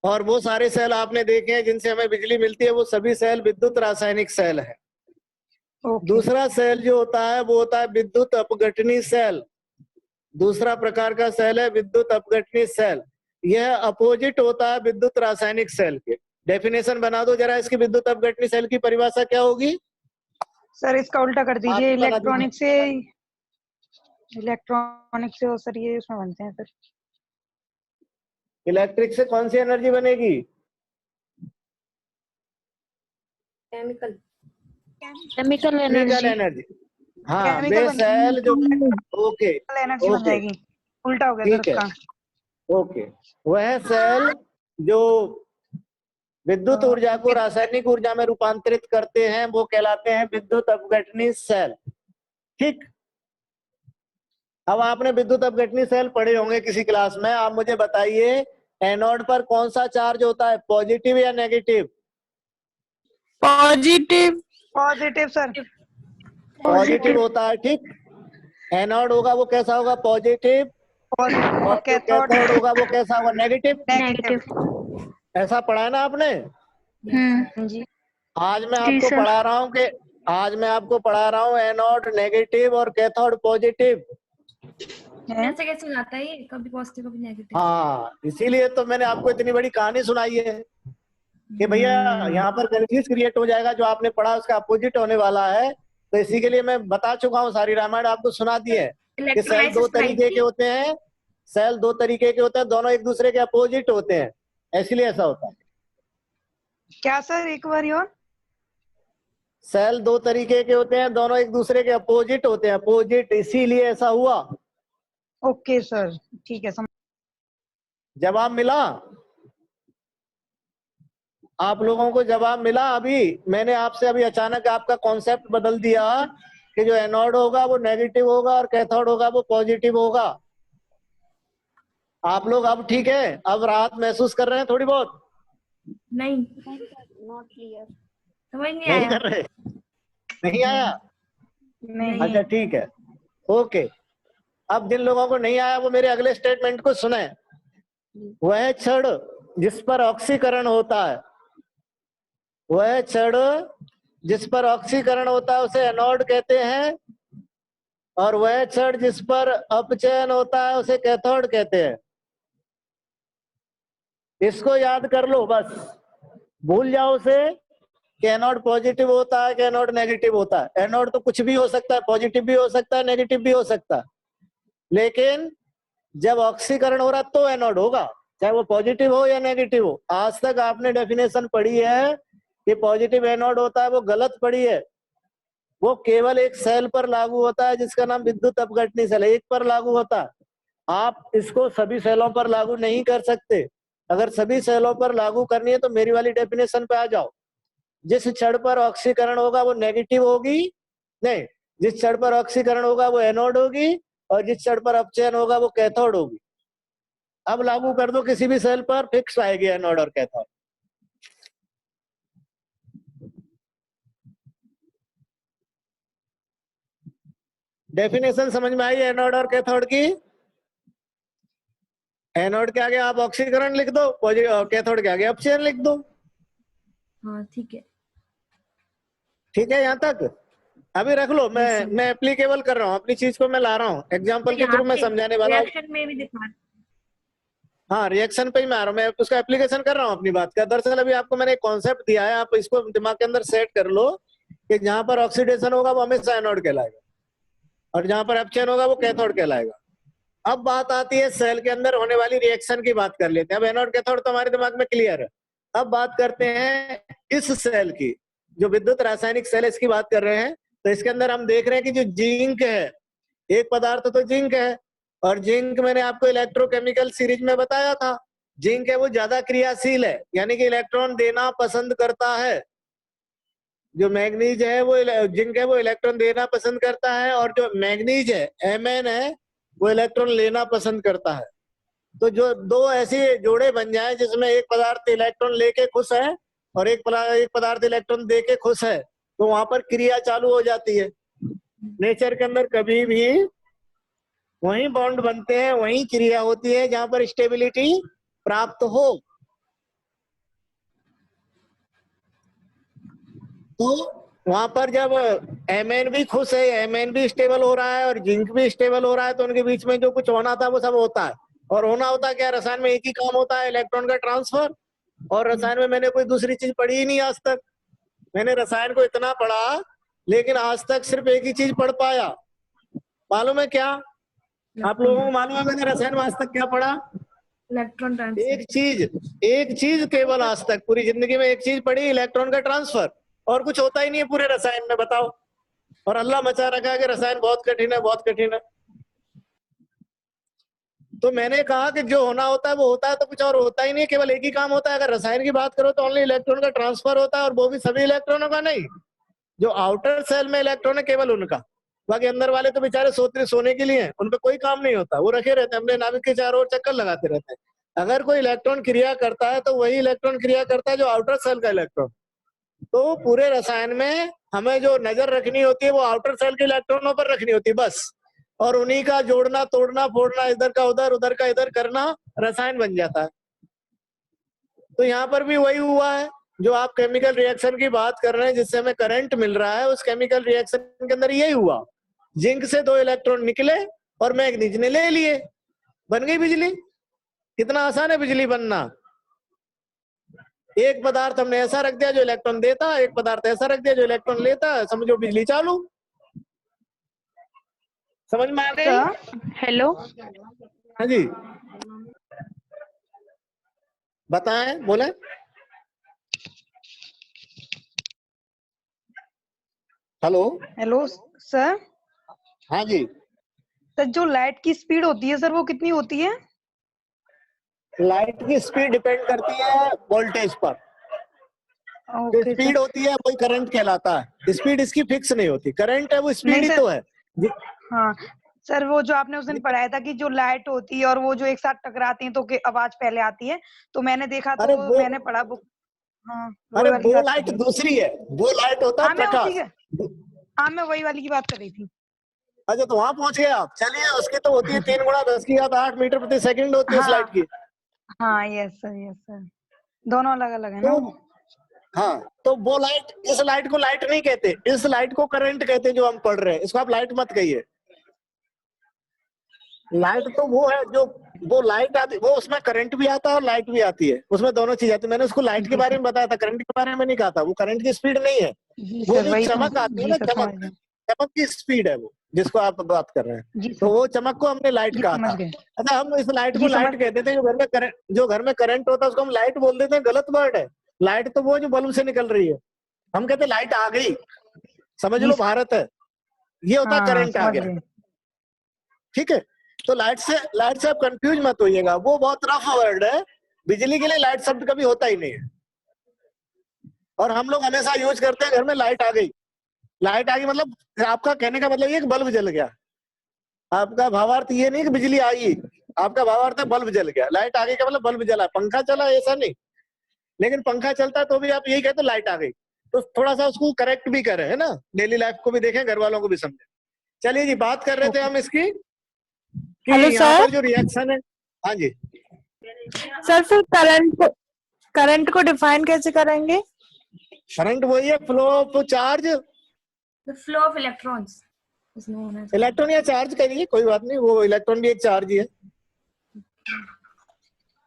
और वो सारे सेल आपने देखे हैं जिनसे हमें बिजली मिलती है, वो सभी सेल विद्युत रासायनिक सेल है। दूसरा सेल जो होता है वो होता है विद्युत अपघटनी सेल। दूसरा प्रकार का सेल है विद्युत अपघटनी सेल। यह अपोजिट होता है विद्युत रासायनिक सेल के। डेफिनेशन बना दो जरा इसकी, विद्युत अपघटनी सेल की परिभाषा क्या होगी? सर इसका उल्टा कर दीजिए, इलेक्ट्रॉनिक से हो सर, ये उसमें बनते हैं सर। इलेक्ट्रिक से कौन सी एनर्जी बनेगी? Chemical chemical chemical energy. हाँ, वे सेल जो ओके एनर्जी बन जाएगी, उल्टा हो गया ठीक सर है। उसका। ओके, वह सेल जो विद्युत ऊर्जा को रासायनिक ऊर्जा में रूपांतरित करते हैं वो कहलाते हैं विद्युत अपघटनी सेल। ठीक, अब आपने विद्युत अपघटनी सेल पढ़े होंगे किसी क्लास में। आप मुझे बताइए एनोड पर कौन सा चार्ज होता है, पॉजिटिव या negative? Positive. Positive sir. Positive होता है। ठीक, एनोड होगा वो कैसा होगा, पॉजिटिव, और जो कैथोड होगा वो कैसा होगा, नेगेटिव। नेगेटिव। ऐसा पढ़ा है ना आपने? जी आज मैं आपको पढ़ा रहा हूँ कि आज मैं आपको पढ़ा रहा हूँ एनोड नेगेटिव और कैथोड पॉजिटिव। ऐसे कैसे हो जाता है ये, कभी पॉजिटिव कभी नेगेटिव? हाँ, इसीलिए तो मैंने आपको इतनी बड़ी कहानी सुनाई है कि भैया यहाँ पर कंफ्यूज क्रिएट हो जाएगा, जो आपने पढ़ा उसका अपोजिट होने वाला है। तो इसी के लिए मैं बता चुका हूँ, सारी रामायण आपको सुना दी है कि सेल दो तरीके के होते हैं, सेल दो तरीके के होते हैं, दोनों एक दूसरे के अपोजिट होते हैं, इसलिए ऐसा होता है। क्या सर, एक बार और? सेल दो तरीके के होते हैं, दोनों एक दूसरे के अपोजिट होते हैं, अपोजिट, इसीलिए ऐसा हुआ। ओके सर, ठीक है, जवाब मिला आप लोगों को? जवाब मिला? अभी मैंने आपसे अभी अचानक आपका कॉन्सेप्ट बदल दिया कि जो एनोड होगा वो नेगेटिव होगा और कैथोड होगा वो पॉजिटिव होगा। आप लोग अब ठीक है, अब राहत महसूस कर रहे हैं थोड़ी बहुत? नहीं, नॉट क्लियर। समझ नहीं नहीं आया। कर रहे? नहीं आया? नहीं। अच्छा ठीक है, ओके। अब जिन लोगों को नहीं आया वो मेरे अगले स्टेटमेंट को सुने। वह क्षण जिस पर ऑक्सीकरण होता है, वह क्षण जिस पर ऑक्सीकरण होता है उसे एनोड कहते हैं, और वह क्षण जिस पर अपचयन होता है उसे कैथोड कहते हैं। इसको याद कर लो, बस भूल जाओ उसे कि एनोड पॉजिटिव होता है कि एनोड नेगेटिव होता है। एनोड तो कुछ भी हो सकता है, पॉजिटिव भी हो सकता है, नेगेटिव भी हो सकता है, लेकिन जब ऑक्सीकरण हो रहा तो एनोड होगा, चाहे वो पॉजिटिव हो या नेगेटिव हो। आज तक आपने डेफिनेशन पढ़ी है कि पॉजिटिव एनोड होता है, वो गलत पढ़ी है। वो केवल एक सेल पर लागू होता है जिसका नाम विद्युत अपघटनी सेल, एक पर लागू होता है। आप इसको सभी सेलों पर लागू नहीं कर सकते। अगर सभी सेलों पर लागू करनी है तो मेरी वाली डेफिनेशन पे आ जाओ। जिस क्षण पर ऑक्सीकरण होगा वो नेगेटिव होगी, नहीं, जिस क्षण पर ऑक्सीकरण होगा वो एनोड होगी, और जिस क्षण पर अपचयन होगा वो कैथोड होगी। अब लागू कर दो किसी भी सेल पर, फिक्स आएगी एनोड और कैथोड। डेफिनेशन समझ में आई एनोड और कैथोड की? एनोड के आगे आप ऑक्सीकरण लिख दो, कैथोड के आगे अपचयन लिख दो। हाँ ठीक है, ठीक है, यहाँ तक अभी रख लो। मैं एप्लीकेबल कर रहा हूँ, अपनी चीज को मैं ला रहा हूँ, एग्जाम्पल के थ्रू मैं समझाने वाला हूँ। रिएक्शन में भी दिखा। हाँ, रिएक्शन पे ही मैं आ रहा हूँ, मैं उसका एप्लीकेशन कर रहा हूँ अपनी बात का। दरअसल अभी आपको मैंने एक कॉन्सेप्ट दिया है, आप इसको दिमाग के अंदर सेट कर लो कि जहां पर ऑक्सीडेशन होगा वो हमेशा एनोड कहलाएगा, और जहां पर अपचयन होगा वो कैथोड कहलाएगा। अब बात आती है सेल के अंदर होने वाली रिएक्शन की, बात कर लेते हैं। अब एनोड कैथोड तो हमारे दिमाग में क्लियर है। अब बात करते हैं इस सेल की, जो विद्युत रासायनिक सेल, इसकी बात कर रहे हैं। तो इसके अंदर हम देख रहे हैं कि जो जिंक है, एक पदार्थ तो जिंक है, और जिंक मैंने आपको इलेक्ट्रोकेमिकल सीरीज में बताया था। जिंक है वो ज्यादा क्रियाशील है, यानी कि इलेक्ट्रॉन देना पसंद करता है। जो मैग्नीज है वो, जिंक है वो इलेक्ट्रॉन देना पसंद करता है, और जो मैग्नीज है, Mn है, वो इलेक्ट्रॉन लेना पसंद करता है। तो जो दो ऐसे जोड़े बन जाए जिसमें एक पदार्थ इलेक्ट्रॉन लेके खुश है और एक पदार्थ इलेक्ट्रॉन दे के खुश है, तो वहां पर क्रिया चालू हो जाती है। नेचर के अंदर कभी भी वही बॉन्ड बनते हैं, वही क्रिया होती है जहां पर स्टेबिलिटी प्राप्त हो। तो वहां पर जब Mn भी खुश है, Mn भी स्टेबल हो रहा है और जिंक भी स्टेबल हो रहा है, तो उनके बीच में जो कुछ होना था वो सब होता है। और होना होता क्या, रसायन में एक ही काम होता है, इलेक्ट्रॉन का ट्रांसफर। और रसायन में मैंने कोई दूसरी चीज पढ़ी ही नहीं आज तक। मैंने रसायन को इतना पढ़ा, लेकिन आज तक सिर्फ एक ही चीज पढ़ पाया, मालूम है क्या? आप लोगों को मालूम है मैंने रसायन में आज तक क्या पढ़ा? Electron transfer. एक चीज केवल आज तक पूरी जिंदगी में एक चीज पड़ी, इलेक्ट्रॉन का ट्रांसफर, और कुछ होता ही नहीं है पूरे रसायन में, बताओ। और अल्लाह मचा रखा है कि रसायन बहुत कठिन है, बहुत कठिन है। तो मैंने कहा कि जो होना होता है वो होता है, तो कुछ और होता ही नहीं है, केवल एक ही काम होता है। अगर रसायन की बात करो तो ओनली इलेक्ट्रॉन का ट्रांसफर होता है, और वो भी सभी इलेक्ट्रॉनों का नहीं। जो आउटर सेल में इलेक्ट्रॉन है केवल उनका, बाकी अंदर वाले तो बेचारे सोने के लिए हैं, उन पर कोई काम नहीं होता, वो रखे रहते हैं अपने नाभिक के चारों ओर चक्कर लगाते रहते हैं। अगर कोई इलेक्ट्रॉन क्रिया करता है तो वही इलेक्ट्रॉन क्रिया करता है जो आउटर सेल का इलेक्ट्रॉन। तो पूरे रसायन में हमें जो नजर रखनी होती है वो आउटर सेल के इलेक्ट्रॉनों पर रखनी होती है बस, और उन्हीं का जोड़ना तोड़ना फोड़ना, इधर का उधर उधर का इधर करना रसायन बन जाता है। तो यहाँ पर भी वही हुआ है जो आप केमिकल रिएक्शन की बात कर रहे हैं, जिससे हमें करंट मिल रहा है, उस केमिकल रिएक्शन के अंदर यही हुआ। जिंक से 2 इलेक्ट्रॉन निकले और मैग्नीज ने ले लिए, बन गई बिजली। कितना आसान है बिजली बनना। एक पदार्थ हमने ऐसा रख दिया जो इलेक्ट्रॉन देता, एक पदार्थ ऐसा रख दिया जो इलेक्ट्रॉन लेता, समझो बिजली चालू। समझ में आ गई? हेलो हाँ जी बताएं, बोले। Hello hello sir. हाँ जी। सर जो लाइट की स्पीड होती है सर वो कितनी होती है? लाइट की स्पीड डिपेंड करती है वोल्टेज पर। जो ओके स्पीड सर। होती है वही करंट कहलाता है। स्पीड इसकी फिक्स नहीं होती, करंट है वो स्पीड नहीं ही सर। तो है। हाँ सर, वो जो आपने उस दिन पढ़ाया था कि जो लाइट होती है और वो जो एक साथ टकराती हैं तो आवाज पहले आती है, तो मैंने देखा अरे तो वो मैंने पढ़ा बुक। हाँ अरे वाली वो बात लाइट कर रही हूँ। दूसरी है, वो लाइट होता है हाँ मैं उसी प्रकाश। के हाँ मैं वही वाली की बात कर रही थी। अच्छा तो वहां पहुंच गए आप। चलिए, उसकी तो होती है 3 गुणा 10 की घात 8 मीटर प्रति सेकंड होती है उस लाइट की। हाँ यस सर दोनों अलग अलग है ना। तो हाँ, तो वो लाइट, इस लाइट को लाइट नहीं कहते, इस लाइट को करंट कहते हैं जो हम पढ़ रहे हैं। इसको आप लाइट मत कहिए। लाइट तो वो है जो, वो लाइट आती, वो उसमें करंट भी आता है और लाइट भी आती है, उसमें दोनों चीज आती है। मैंने उसको लाइट के बारे में बताया था, करंट के बारे में नहीं कहा था। वो करंट की स्पीड नहीं है, जी वो सर जो वही तो। चमक आती है जी ना, सर चमक, समझ गए। चमक की स्पीड है वो जिसको आप बात कर रहे हैं। जी तो सर वो चमक को हमने लाइट जी कहा समझ था। गए। अच्छा, हम इस लाइट को जी लाइट समझ। कहते थे। जो घर में करंट होता है उसको हम लाइट बोल देते हैं, गलत वर्ड है। लाइट तो वो जो बल्ब से निकल रही है, हम कहते हैं लाइट आ गई, समझ जी लो सर। भारत है, ये होता है हाँ करंट आ समझ गया। गए। ठीक है, तो लाइट से आप कंफ्यूज मत होइएगा, वो बहुत रफ वर्ड है। बिजली के लिए लाइट शब्द कभी होता ही नहीं है, और हम लोग हमेशा यूज करते हैं घर में लाइट आ गई। लाइट आ गई मतलब, आपका कहने का मतलब ये कि बल्ब जल गया। आपका भावार्थ ये नहीं कि बिजली आई, आपका भावार्थ है बल्ब जल गया। लाइट आ गई का मतलब बल्ब जला, पंखा चला, ऐसा नहीं। लेकिन पंखा चलता है तो भी आप यही कहते लाइट आ गई। तो थोड़ा सा उसको करेक्ट भी करें, है ना, डेली लाइफ को भी देखें, घर वालों को भी समझें। चलिए जी, बात कर रहे थे हम इसकी कि हेलो यहाँ सर। पर जो रिएक्शन है। हाँ जी सर फिर करंट को डिफाइन कैसे करेंगे? करंट वही है, flow of charge. The flow of electrons is known as electron या चार्ज करिए, कोई बात नहीं, वो इलेक्ट्रॉन भी एक चार्ज ही है।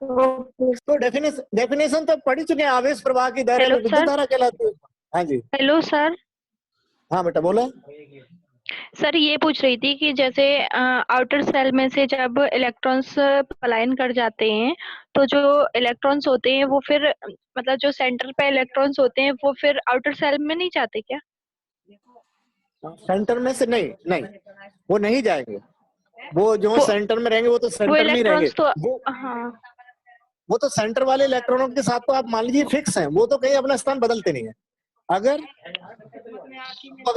तो डेफिनेशन तो पढ़ ही चुके हैं। आवेश प्रवाह की दर है, हेलो विद्युत सर। धारा कहलाती है। हाँ जी, हेलो सर। हाँ बेटा बोला। सर ये पूछ रही थी कि जैसे आउटर सेल में से जब इलेक्ट्रॉन्स पलायन कर जाते हैं तो जो इलेक्ट्रॉन्स होते हैं वो फिर मतलब जो सेंटर पे इलेक्ट्रॉन्स होते हैं वो फिर आउटर सेल में नहीं जाते क्या? सेंटर में से नहीं, वो नहीं जाएंगे। वो जो सेंटर में रहेंगे वो तो वो सेंटर में ही रहेंगे। इलेक्ट्रॉन्स तो हाँ वो तो सेंटर वाले इलेक्ट्रॉनों के साथ तो आप मान लीजिए फिक्स हैं, वो तो कहीं अपना स्थान बदलते नहीं है। अगर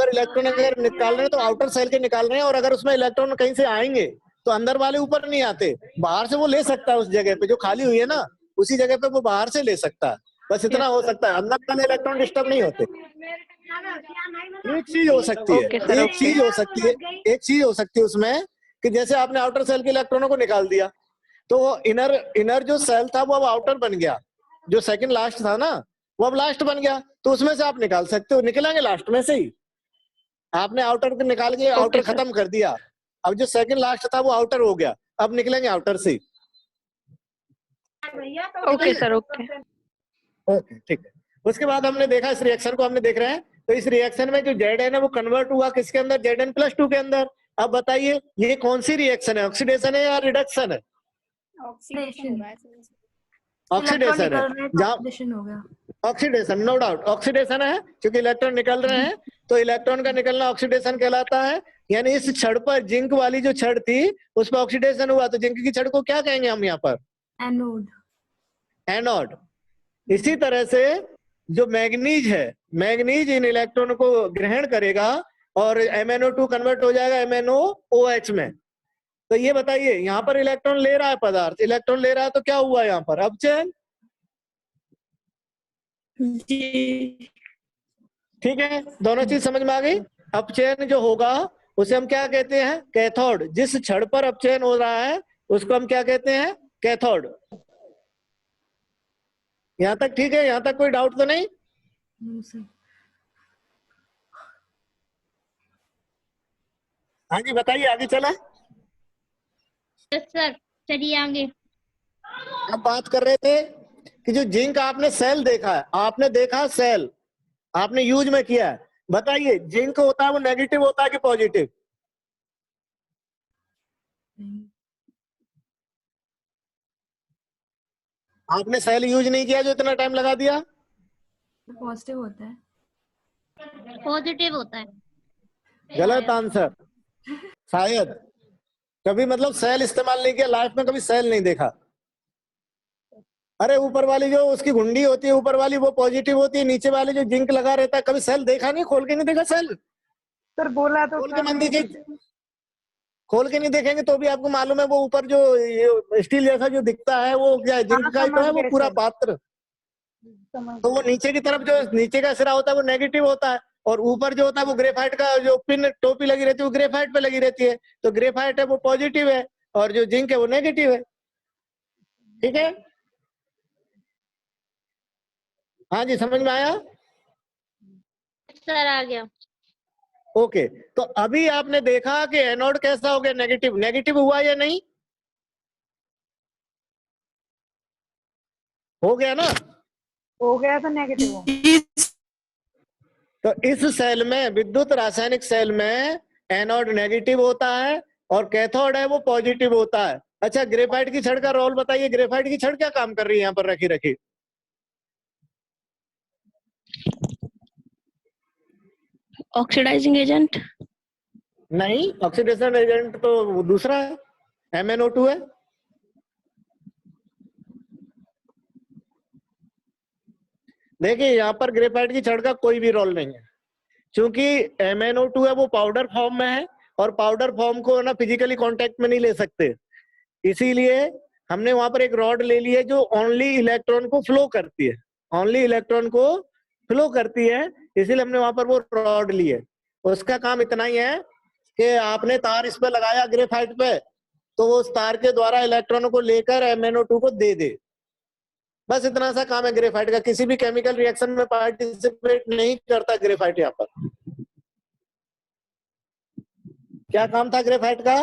इलेक्ट्रॉन अगर निकाल रहे हैं तो आउटर सेल के निकाल रहे हैं, और अगर उसमें इलेक्ट्रॉन कहीं से आएंगे तो अंदर वाले ऊपर नहीं आते, बाहर से वो ले सकता है। उस जगह पे जो खाली हुई है ना, उसी जगह पे वो बाहर से ले सकता है। बस इतना हो सकता है, अंदर वाले इलेक्ट्रॉन डिस्टर्ब नहीं होते। एक चीज हो सकती है, ओके सर, एक ओके। चीज हो सकती है उसमें कि जैसे आपने आउटर सेल के इलेक्ट्रॉनों को निकाल दिया तो वो इनर जो सेल था वो अब आउटर बन गया। जो सेकंड लास्ट था ना वो अब लास्ट बन गया, तो उसमें से आप निकाल सकते हो, निकलेंगे लास्ट में से ही। आपने आउटर को निकाल के आउटर सर। खत्म कर दिया, अब जो सेकंड लास्ट था वो आउटर हो गया, अब निकलेंगे आउटर से ही। Okay sir, okay. ओके ठीक है। उसके बाद हमने देखा, इस रिएक्शन को हमने देख रहे हैं, तो इस रिएक्शन में जो Zn है वो कन्वर्ट हुआ किसके अंदर, Zn+2 के अंदर। अब बताइए ये कौन सी रिएक्शन है, ऑक्सीडेशन है या रिडक्शन है? ऑक्सीडेशन हो रहा है। ऑक्सीडेशन है, जहाँ ऑक्सीडेशन हो गया। ऑक्सीडेशन, नो डाउट ऑक्सीडेशन है, क्योंकि इलेक्ट्रॉन निकल रहे हैं, तो इलेक्ट्रॉन का निकलना ऑक्सीडेशन कहलाता है। यानी इस छड़ पर, जिंक वाली जो छड़ थी उस पर ऑक्सीडेशन हुआ, तो जिंक की छड़ को क्या कहेंगे हम यहाँ पर? एनोड। एनोड। इसी तरह से जो मैग्नीज है, मैग्नीज इन इलेक्ट्रॉन को ग्रहण करेगा और MnO2 कन्वर्ट हो जाएगा MnOOH में। तो ये बताइए, यहाँ पर इलेक्ट्रॉन ले रहा है पदार्थ, इलेक्ट्रॉन ले रहा है, तो क्या हुआ यहाँ पर? अपचयन। जी। ठीक है, दोनों चीज समझ में आ गई। अपचयन जो होगा उसे हम क्या कहते हैं? कैथोड। जिस छड़ पर अपचयन हो रहा है उसको हम क्या कहते हैं? कैथोड। यहाँ तक ठीक है? यहाँ तक कोई डाउट तो नहीं? हाँ जी बताइए, आगे चला। सर चलिए आगे। अब बात कर रहे थे कि जो जिंक आपने सेल देखा है, आपने देखा सेल, आपने यूज में किया है, बताइए जिंक होता है वो नेगेटिव होता है कि पॉजिटिव? आपने सेल यूज नहीं किया जो इतना टाइम लगा दिया? पॉजिटिव होता है। पॉजिटिव होता है। गलत आंसर। शायद कभी मतलब सेल इस्तेमाल नहीं किया लाइफ में, कभी सेल नहीं देखा। अरे ऊपर वाली जो उसकी घुंडी होती है ऊपर वाली, वो पॉजिटिव होती है, नीचे वाली जो जिंक लगा रहता है, कभी सेल देखा नहीं? खोल के नहीं देखा सेल? सर बोला तो खोल के मन देखिए, खोल के नहीं देखेंगे तो भी आपको मालूम है वो ऊपर जो ये स्टील जैसा जो दिखता है वो क्या है? जिंक का ही तो है वो पूरा पात्र। तो वो नीचे की तरफ जो नीचे का सिरा होता है वो नेगेटिव होता है, और ऊपर जो होता है वो ग्रेफाइट का जो पिन टोपी लगी रहती है वो ग्रेफाइट पे लगी रहती है। तो ग्रेफाइट है वो पॉजिटिव है और जो जिंक है वो नेगेटिव है। ठीक है, हाँ जी समझ में आया? सर आ गया। ओके, तो अभी आपने देखा कि एनोड कैसा हो गया? नेगेटिव। नेगेटिव हुआ या नहीं? हो गया ना? हो गया तो नेगेटिव। तो इस सेल में, विद्युत रासायनिक सेल में, एनोड नेगेटिव होता है और कैथोड है वो पॉजिटिव होता है। अच्छा, ग्रेफाइट की छड़ का रोल बताइए। ग्रेफाइट की छड़ क्या काम कर रही है यहाँ पर रखी रखी? Oxidizing agent. नहीं, ऑक्सीडेशन एजेंट तो दूसरा है, MnO2 है। देखिए यहाँ पर ग्रेफाइट की छड़ का कोई भी रोल नहीं है, क्योंकि MnO2 है वो पाउडर फॉर्म में है और पाउडर फॉर्म को ना फिजिकली कांटेक्ट में नहीं ले सकते, इसीलिए हमने वहां पर एक रॉड ले ली है जो ओनली इलेक्ट्रॉन को फ्लो करती है, ओनली इलेक्ट्रॉन को फ्लो करती है, इसीलिए हमने वहां पर वो रॉड ली है। उसका काम इतना ही है कि आपने तार इस पे लगाया ग्रेफाइट पे, तो वो उस तार के द्वारा इलेक्ट्रॉनों को लेकर MnO2 को दे दे, बस इतना सा काम है ग्रेफाइट का। किसी भी केमिकल रिएक्शन में पार्टिसिपेट नहीं करता ग्रेफाइट। यहाँ पर क्या काम था ग्रेफाइट का?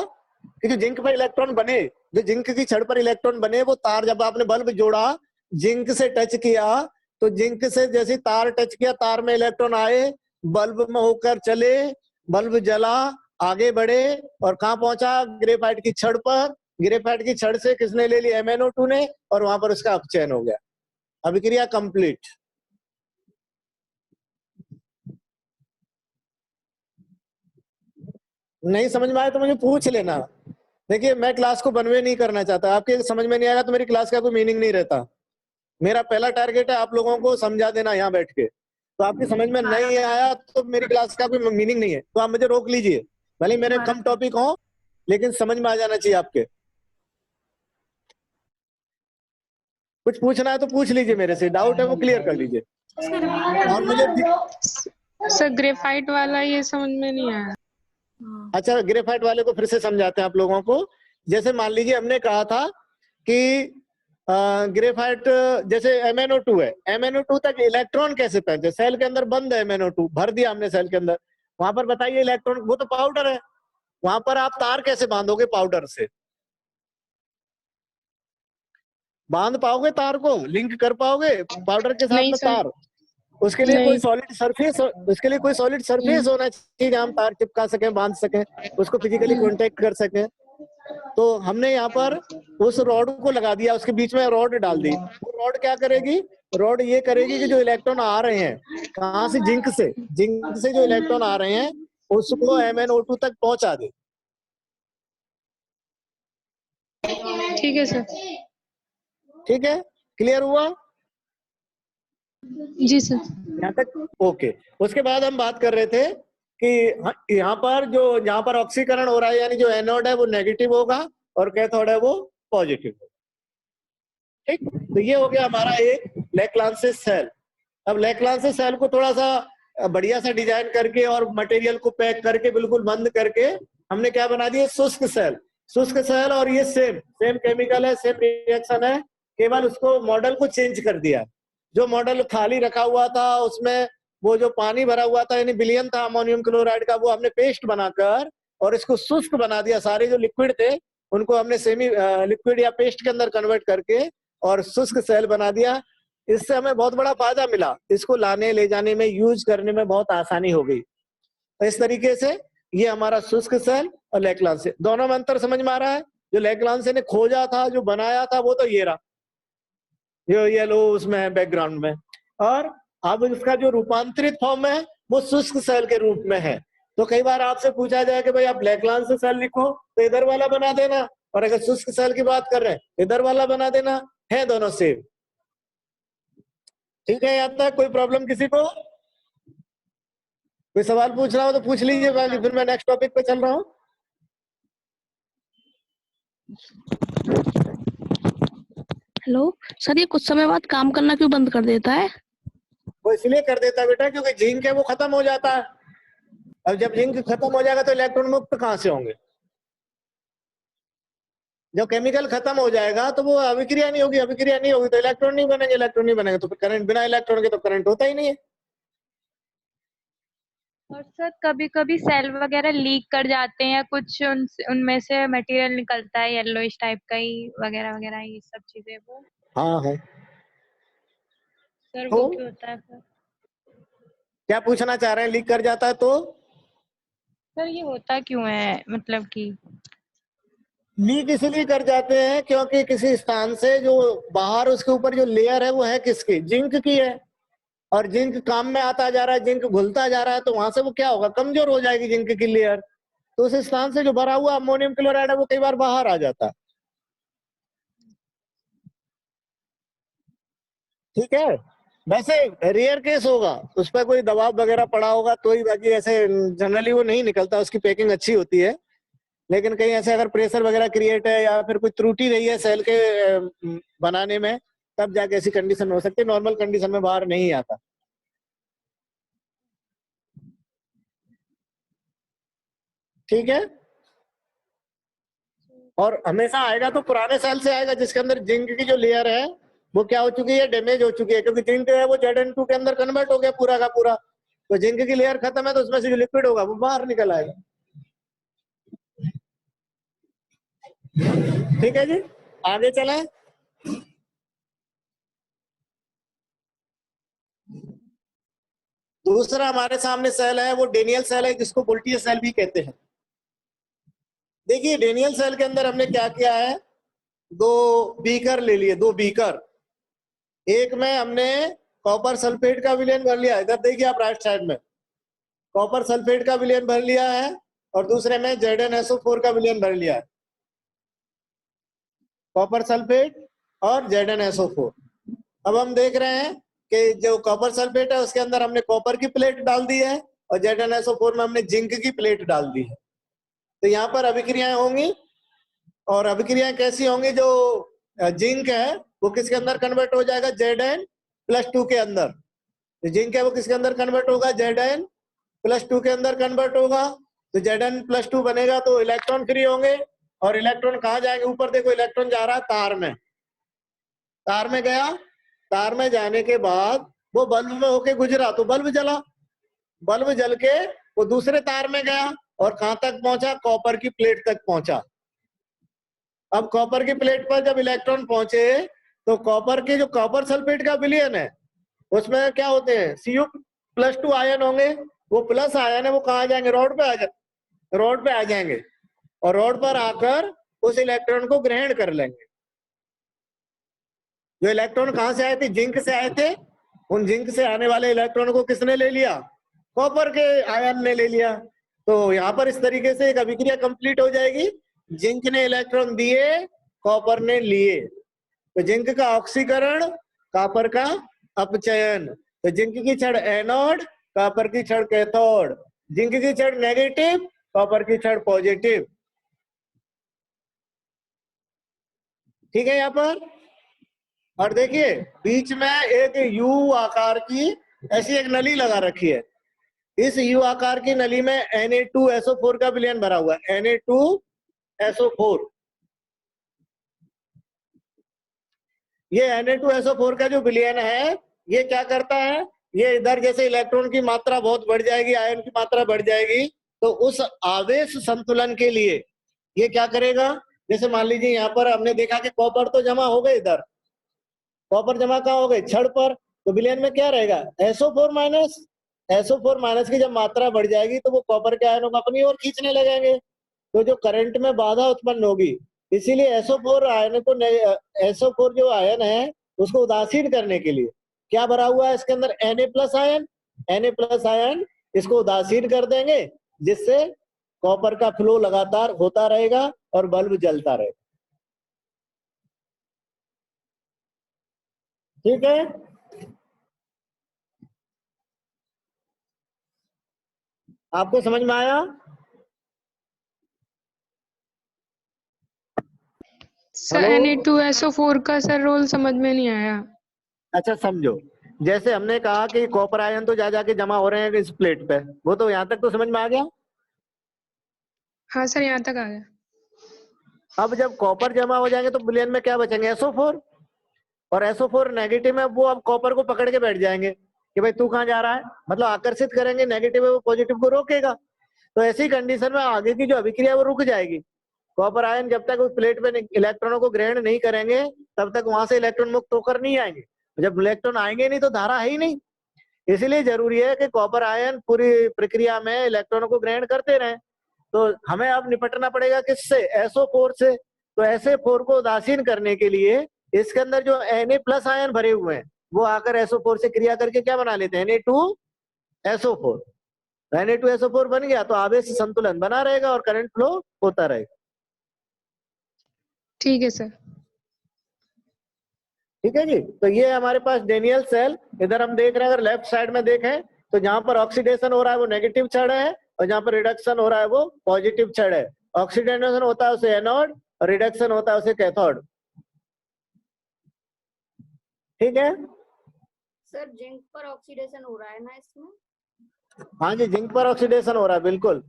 कि जो जिंक पर इलेक्ट्रॉन बने, जो जिंक की छड़ पर इलेक्ट्रॉन बने, वो तार जब आपने बल्ब जोड़ा, जिंक से टच किया, तो जिंक से जैसे तार टच किया, तार में इलेक्ट्रॉन आए, बल्ब में होकर चले, बल्ब जला, आगे बढ़े और कहाँ पहुंचा? ग्रेफाइट की छड़ पर। ग्रेफाइट की छड़ से किसने ले ली? MnO2 ने, और वहां पर उसका अपचयन हो गया। अभिक्रिया कंप्लीट। नहीं समझ में आया तो मुझे पूछ लेना। देखिए मैं क्लास को बनवे नहीं करना चाहता, आपके समझ में नहीं आएगा तो मेरी क्लास का कोई मीनिंग नहीं रहता। मेरा पहला टारगेट है आप लोगों को समझा देना यहाँ बैठ के। तो आपकी समझ में नहीं आया तो मेरी क्लास का कोई मीनिंग नहीं है, तो आप मुझे रोक लीजिए, भले मेरे कम टॉपिक हो लेकिन समझ में आ जाना चाहिए आपके। कुछ पूछना है तो पूछ लीजिए मेरे से, डाउट है वो क्लियर कर लीजिए। और मुझे सर ग्रेफाइट वाला ये समझ में नहीं आया। अच्छा, ग्रेफाइट वाले को फिर से समझाते हैं आप लोगों को। जैसे मान लीजिए हमने कहा था कि ग्रेफाइट जैसे MnO2 है, MnO2 तक इलेक्ट्रॉन कैसे पहुंचे? सेल के अंदर बंद है MnO2, भर दिया हमने सेल के अंदर, वहां पर बताइए इलेक्ट्रॉन, वो तो पाउडर है, वहां पर आप तार कैसे बांधोगे? पाउडर से बांध पाओगे तार को? लिंक कर पाओगे पाउडर के साथ में तार? उसके लिए कोई सॉलिड सरफेस, उसके लिए कोई सॉलिड सरफेस होना चाहिए जहां हम तार चिपका सकें, बांध सकें, उसको फिजिकली कांटेक्ट कर सकें। तो हमने यहाँ पर उस रॉड को लगा दिया, उसके बीच में रॉड डाल दी। वो रॉड क्या करेगी? रॉड ये करेगी कि जो इलेक्ट्रॉन आ रहे हैं कहाँ से, जिंक से जो इलेक्ट्रॉन आ रहे हैं उसको MnO2 तक पहुंचा दे। ठीक है सर। ठीक है, क्लियर हुआ जी सर। यहाँ तक? ओके। उसके बाद हम बात कर रहे थे कि यहाँ पर ऑक्सीकरण हो रहा है, यानी जो एनोड है वो नेगेटिव होगा और कैथोड है वो पॉजिटिव होगा। ठीक, तो ये हो गया हमारा एक लेक्लांसिस सेल। अब लेक्लांसिस सेल को थोड़ा सा बढ़िया सा डिजाइन करके और मटेरियल को पैक करके बिल्कुल बंद करके हमने क्या बना दिया? शुष्क सेल। और ये सेम केमिकल है, सेम रिएक्शन है, केवल उसको मॉडल को चेंज कर दिया। जो मॉडल खाली रखा हुआ था उसमें वो जो पानी भरा हुआ था यानी विलयन था अमोनियम क्लोराइड का, वो हमने पेस्ट बनाकर और इसको शुष्क बना दिया। सारे जो लिक्विड थे उनको हमने सेमी लिक्विड या पेस्ट के अंदर कन्वर्ट करके और शुष्क सेल बना दिया। इससे हमें बहुत बड़ा फायदा मिला, इसको लाने ले जाने में, यूज करने में बहुत आसानी हो गई। तो इस तरीके से ये हमारा शुष्क सेल और लेक्लांसे, दोनों में अंतर समझ में आ रहा है? जो लेक्लांसे ने खोजा था, जो बनाया था, वो तो ये रहा, जो येलो उसमें है बैकग्राउंड में, और अब इसका जो रूपांतरित फॉर्म है वो शुष्क सेल के रूप में है। तो कई बार आपसे पूछा जाए कि भाई आप लेक्लांसे सेल लिखो तो इधर वाला बना देना, और अगर शुष्क सेल की बात कर रहे हैं इधर वाला बना देना, है दोनों सेम। ठीक है, यहाँ तक कोई प्रॉब्लम किसी को? कोई सवाल पूछ रहा हो तो पूछ लीजिए, बाकी फिर मैं नेक्स्ट टॉपिक पे चल रहा हूँ। हेलो सर, ये कुछ समय बाद काम करना क्यों बंद कर देता है? वो इसलिए कर देता है बेटा क्योंकि जिंक है वो खत्म हो जाता है। अब जब जिंक खत्म हो जाएगा तो इलेक्ट्रॉन मुक्त कहाँ से होंगे? जब केमिकल खत्म हो जाएगा तो वो अभिक्रिया नहीं होगी, अभिक्रिया नहीं होगी तो इलेक्ट्रॉन नहीं बनेंगे, इलेक्ट्रॉन नहीं बनेंगे तो फिर करंट, बिना इलेक्ट्रॉन के तो करंट होता ही नहीं है। और सर कभी कभी सेल वगैरह लीक कर जाते हैं, कुछ उनमें से मटेरियल निकलता है येलोइश टाइप का ही वगैरह वगैरह, ये सब चीजें वो। हाँ है सर तो वो क्यों होता है सर? क्या पूछना चाह रहे हैं? लीक कर जाता है तो सर ये होता क्यों है, मतलब कि लीक इसलिए कर जाते हैं क्योंकि किसी स्थान से जो बाहर उसके ऊपर जो लेयर है वो है किसकी? जिंक की है, और जिंक काम में आता जा रहा है, जिंक घुलता जा रहा है, तो वहां से वो क्या होगा? कमजोर हो जाएगी जिंक की लेयर। तो उस स्थान से जो भरा हुआ अमोनियम क्लोराइड है वो कई बार बाहर आ जाता है। ठीक है, वैसे रेयर केस होगा, उस पर कोई दबाव वगैरह पड़ा होगा तो ही, बाकी ऐसे जनरली वो नहीं निकलता, उसकी पैकिंग अच्छी होती है। लेकिन कहीं ऐसे अगर प्रेशर वगैरह क्रिएट है या फिर कोई त्रुटि रही है सेल के बनाने में, तब जाके ऐसी कंडीशन हो सकती है, नॉर्मल कंडीशन में बाहर नहीं आता। ठीक है, और हमेशा आएगा तो पुराने सेल से आएगा जिसके अंदर जिंक की जो लेयर है वो क्या हो चुकी है? डैमेज हो चुकी है, क्योंकि जिंक है वो Zn2 के अंदर कन्वर्ट हो गया पूरा का पूरा। तो जिंक की लेयर खत्म है तो उसमें से जो लिक्विड होगा वो बाहर निकल आएगा। ठीक है जी, आगे चलें। दूसरा हमारे सामने सेल है वो डेनियल सेल है, जिसको बोल्टियर सेल भी कहते हैं। देखिए डेनियल सेल के अंदर हमने क्या किया है, दो बीकर ले लिए, दो बीकर। एक में हमने कॉपर सल्फेट का विलयन भर लिया, इधर देखिए आप राइट साइड में कॉपर सल्फेट का विलयन भर लिया है, और दूसरे में ZnSO4 का विलयन भर लिया है। कॉपर सल्फेट और ZnSO4। अब हम देख रहे हैं कि जो कॉपर सल्फेट है उसके अंदर हमने कॉपर की प्लेट डाल दी है, और ZnSO4 में हमने जिंक की प्लेट डाल दी है। तो यहाँ पर अभिक्रियाएं होंगी, और अभिक्रियाएं कैसी होंगी? जो जिंक है वो किसके अंदर कन्वर्ट हो जाएगा? Zn+2 के अंदर। तो जिंक है वो किसके अंदर कन्वर्ट होगा? Zn+2 के अंदर कन्वर्ट होगा। तो Zn+2 बनेगा तो इलेक्ट्रॉन फ्री होंगे, और इलेक्ट्रॉन कहाँ जाएंगे? ऊपर देखो इलेक्ट्रॉन जा रहा है तार में, तार में गया, तार में जाने के बाद वो बल्ब में होके गुजरा तो बल्ब जला, बल्ब जल के वो दूसरे तार में गया और कहां तक पहुंचा? कॉपर की प्लेट तक पहुंचा। अब कॉपर की प्लेट पर जब इलेक्ट्रॉन पहुंचे तो कॉपर के जो कॉपर सल्फेट का विलयन है उसमें क्या होते हैं? Cu+2 आयन होंगे। वो प्लस आयन है वो कहाँ जाएंगे? रॉड पे आ जाएंगे, और रॉड पर आकर उस इलेक्ट्रॉन को ग्रहण कर लेंगे। जो इलेक्ट्रॉन कहाँ से आए थे? जिंक से आए थे। उन जिंक से आने वाले इलेक्ट्रॉन को किसने ले लिया? कॉपर के आयन ने ले लिया। तो यहाँ पर इस तरीके से एक अभिक्रिया कंप्लीट हो जाएगी। जिंक ने इलेक्ट्रॉन दिए, कॉपर ने लिए। तो जिंक का ऑक्सीकरण, कॉपर का अपचयन। तो जिंक की छड़ एनोड, कॉपर की छड़ कैथोड। जिंक की छड़ नेगेटिव, कॉपर की छड़ पॉजिटिव। ठीक है यहाँ पर। और देखिए बीच में एक यू आकार की ऐसी एक नली लगा रखी है। इस यू आकार की नली में Na2SO4 का विलयन भरा हुआ है। Na2SO4। ये Na2SO4 का जो विलयन है, ये क्या करता है? ये इधर जैसे इलेक्ट्रॉन की मात्रा बहुत बढ़ जाएगी, आयन की मात्रा बढ़ जाएगी, तो उस आवेश संतुलन के लिए ये क्या करेगा? जैसे मान लीजिए यहाँ पर हमने देखा कि कॉपर तो जमा हो गए, इधर कॉपर जमा कहाँ हो गए? छड़ पर। तो विलयन में क्या रहेगा? SO4 minus. SO4 माइनस की जब मात्रा बढ़ जाएगी तो वो कॉपर के आयनों को अपनी ओर खींचने लगेंगे, तो जो करंट में बाधा उत्पन्न होगी। इसीलिए SO4 आयन को, SO4 जो आयन है उसको उदासीन करने के लिए क्या भरा हुआ है इसके अंदर? Na+ ion. Na+ आयन इसको उदासीन कर देंगे, जिससे कॉपर का फ्लो लगातार होता रहेगा और बल्ब जलता रहेगा। ठीक है। आपको समझ में आया? सर Na2SO4 का सर रोल समझ में नहीं आया। अच्छा समझो, जैसे हमने कहा कि कॉपर आयन तो जा जाके जमा हो रहे हैं इस प्लेट पे, वो तो यहाँ तक तो समझ में आ गया। हाँ सर, यहाँ तक आ गया। अब जब कॉपर जमा हो जाएंगे तो विलयन में क्या बचेंगे? SO4। और SO4 नेगेटिव में वो अब कॉपर को पकड़ के बैठ जाएंगे कि भाई तू कहाँ जा रहा है, मतलब आकर्षित करेंगे। नेगेटिव है वो पॉजिटिव को रोकेगा। तो ऐसी कंडीशन में आगे की जो अभिक्रिया वो रुक जाएगी। कॉपर आयन जब तक उस प्लेट पे इलेक्ट्रॉनों को ग्रहण नहीं करेंगे तब तक वहां से इलेक्ट्रॉन मुक्त होकर नहीं आएंगे। जब इलेक्ट्रॉन आएंगे नहीं तो धारा है ही नहीं। इसलिए जरूरी है कि कॉपर आयन पूरी प्रक्रिया में इलेक्ट्रॉनों को ग्रहण करते रहें। तो हमें अब निपटना पड़ेगा किससे? SO4 से। तो SO4 को उदासीन करने के लिए इसके अंदर जो Na+ आयन भरे हुए हैं वो आकर SO4 से क्रिया करके क्या बना लेते हैं? Na2SO4। Na2SO4 बन गया तो आवेश संतुलन बना रहेगा और करंट फ्लो होता रहेगा। ठीक है सर। ठीक है जी। तो ये हमारे पास डेनियल सेल। इधर हम देख रहे हैं, अगर लेफ्ट साइड में देखें तो जहां पर ऑक्सीडेशन हो रहा है वो नेगेटिव छड़ है, और जहां पर रिडक्शन हो रहा है वो पॉजिटिव छड़ है। ऑक्सीडेशन होता है उसे एनोड और रिडक्शन होता है उसे कैथोड। ठीक है। सर जिंक पर ऑक्सीडेशन हो रहा है ना इसमें? हाँ जी, जिंक पर ऑक्सीडेशन हो रहा है, बिल्कुल।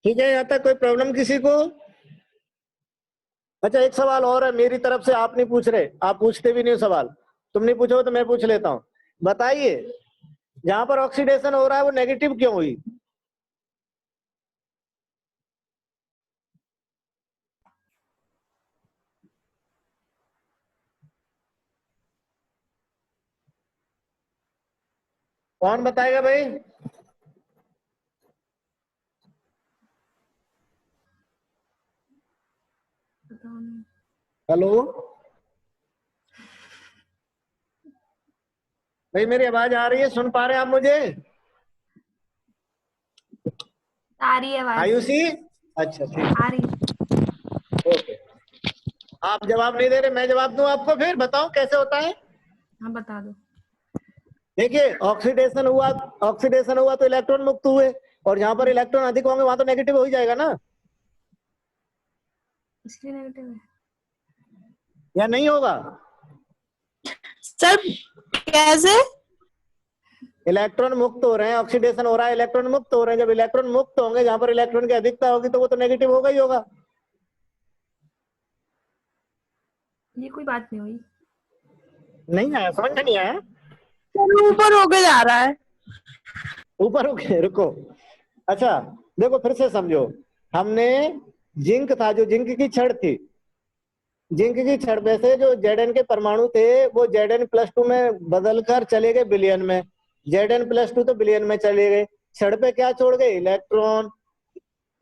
ठीक है, यहाँ तक कोई प्रॉब्लम किसी को? अच्छा एक सवाल और है मेरी तरफ से, आप नहीं पूछ रहे, आप पूछते भी नहीं हो सवाल। तुम नहीं पूछो तो मैं पूछ लेता हूँ। बताइए जहां पर ऑक्सीडेशन हो रहा है वो नेगेटिव क्यों हुई? कौन बताएगा भाई? हेलो भाई, मेरी आवाज आ रही है? सुन पा रहे हैं आप मुझे? आ रही है आवाज। आयुषी? अच्छा ठीक, आ रही है। ओके। आप जवाब नहीं दे रहे, मैं जवाब दूं आपको? फिर बताओ कैसे होता है। हाँ बता दो। देखिए ऑक्सीडेशन हुआ तो इलेक्ट्रॉन मुक्त हुए, और जहां पर इलेक्ट्रॉन अधिक होंगे वहां तो नेगेटिव हो ही जाएगा ना, इसलिए नेगेटिव है या नहीं होगा? सर कैसे? इलेक्ट्रॉन मुक्त हो रहे हैं, ऑक्सीडेशन हो रहा है, इलेक्ट्रॉन मुक्त हो रहे हैं। जब इलेक्ट्रॉन मुक्त होंगे जहां पर इलेक्ट्रॉन की अधिकता होगी तो वो तो नेगेटिव होगा ही होगा। ये कोई बात नहीं हुई। नहीं आया, समझ में नहीं आया? ऊपर होके जा रहा है। ऊपर होके, रुको। अच्छा देखो फिर से समझो, हमने जिंक था, जो जिंक की छड़ थी, जिंक की छड़ में से जो Zn के परमाणु थे वो Zn+2 में बदलकर चले गए विलयन में। Zn+2 तो विलयन में चले गए। छड़ पे क्या छोड़ गए? इलेक्ट्रॉन।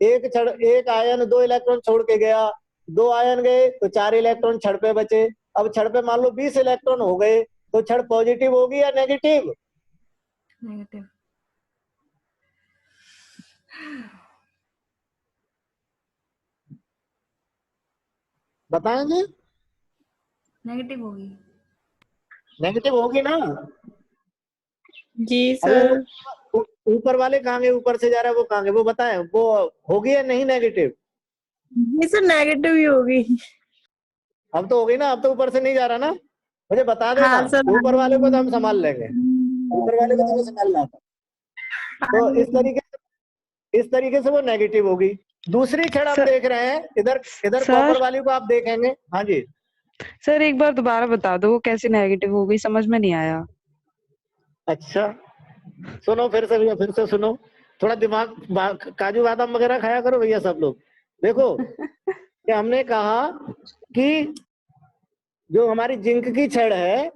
एक आयन 2 इलेक्ट्रॉन छोड़ के गया, 2 आयन गए तो 4 इलेक्ट्रॉन छड़ पे बचे। अब छड़ पे मान लो 20 इलेक्ट्रॉन हो गए, तो छड़ पॉजिटिव होगी या नेगेटिव? नेगेटिव। बताएंगे? नेगेटिव होगी। नेगेटिव होगी ना? जी अब सर। ऊपर वाले कहाँ गए? ऊपर से जा रहा है वो कहाँ गए? वो बताएं, वो होगी या नहीं नेगेटिव? जी सर नेगेटिव ही होगी। अब तो होगी ना, अब तो ऊपर से नहीं जा रहा ना, मुझे बता देना। हाँ सर। ऊपर वाले को तो हम संभाल लेंगे, ऊपर वाले को तो हमें संभालना था। तो इस तरीके से वो नेगेटिव होगी। दूसरी छड़ हम देख रहे हैं, इधर इधर कॉपर वाली को आप देखेंगे। हाँ जी सर, एक बार दोबारा बता दो कैसे नेगेटिव हो गई, समझ में नहीं आया। अच्छा सुनो, फिर से सुनो, थोड़ा दिमाग काजू बादाम वगैरह खाया करो भैया सब लोग। देखो कि हमने कहा कि जो हमारी जिंक की छड़ है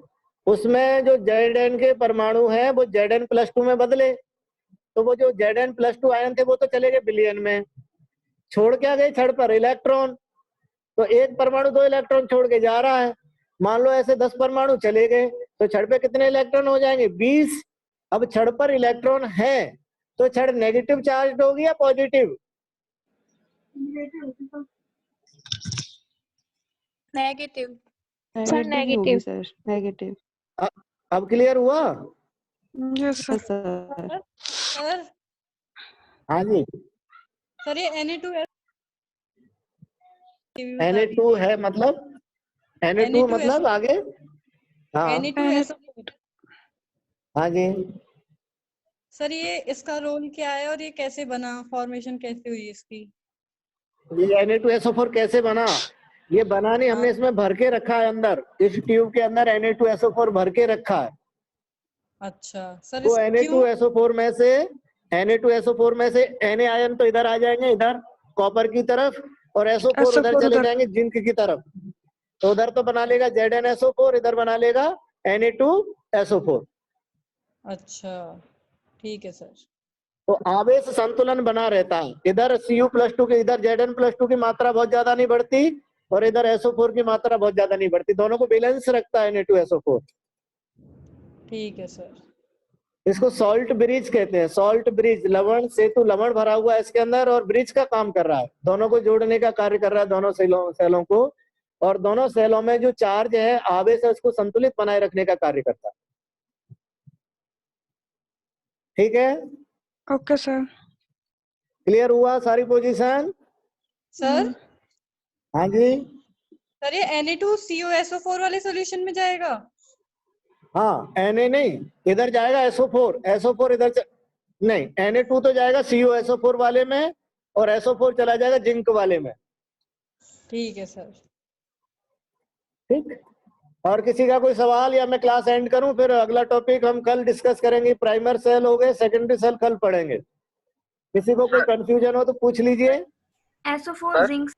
उसमें जो Zn के परमाणु है वो Zn+2 में बदले, तो वो जो Zn+2 आयन थे वो तो चले गए बिलियन में, छोड़ क्या गए छड़ पर? इलेक्ट्रॉन। तो एक परमाणु 2 इलेक्ट्रॉन छोड़ के जा रहा है, मान लो ऐसे 10 परमाणु चले गए, तो छड़ पे कितने इलेक्ट्रॉन हो जाएंगे? 20। अब छड़ पर इलेक्ट्रॉन है तो छड़ नेगेटिव चार्ज होगी या positive? Negative. Sir negative. Sir negative. अब क्लियर हुआ? Yes sir. सर हाँ जी। सर ये Na2 Na2 है मतलब? Na2 मतलब आगे? हाँ Na2SO4। हाँ जी। सर ये इसका रोल क्या है और ये कैसे बना, फॉर्मेशन कैसे हुई इसकी? ये Na2SO4 कैसे बना? ये बना नहीं, हमने इसमें भर के रखा है अंदर, इस ट्यूब के अंदर Na2SO4 भर के रखा है। अच्छा सर तो Na2SO4 में से Na आयन तो इधर आ जाएंगे, इधर कॉपर की तरफ, और SO4 उधर चले जाएंगे जिंक की तरफ, तो उधर तो बना लेगा ZnSO4, इधर बना लेगा Na2SO4। अच्छा ठीक है सर। तो आवेश संतुलन बना रहता है, इधर Cu+2 की, इधर Zn+2 की मात्रा बहुत ज्यादा नहीं बढ़ती और इधर SO4 की मात्रा बहुत ज्यादा नहीं बढ़ती, दोनों को बैलेंस रखता है Na2SO4। ठीक है सर। इसको सॉल्ट ब्रिज कहते हैं, सॉल्ट ब्रिज, लवण सेतु, लवण भरा हुआ है इसके अंदर और ब्रिज का काम कर रहा है, दोनों को जोड़ने का कार्य कर रहा है, दोनों सेलों को, और दोनों सेलों में जो चार्ज है, आवेश है, उसको संतुलित बनाए रखने का कार्य करता है। ठीक है? Okay sir. क्लियर हुआ सारी पोजीशन? सर हाँ जी। सर ये Na2COSO4 वाले सॉल्यूशन में जाएगा? हाँ Na नहीं, इधर जाएगा SO4 इधर नहीं, Na2 तो जाएगा COSO4 वाले में और SO4 चला जाएगा जिंक वाले में। ठीक है सर। ठीक। और किसी का कोई सवाल या मैं क्लास एंड करूं? फिर अगला टॉपिक हम कल डिस्कस करेंगे, प्राइमर सेल हो गए, सेकेंडरी सेल कल पढ़ेंगे। किसी को कोई कंफ्यूजन हो तो पूछ लीजिए। SO4 zinc.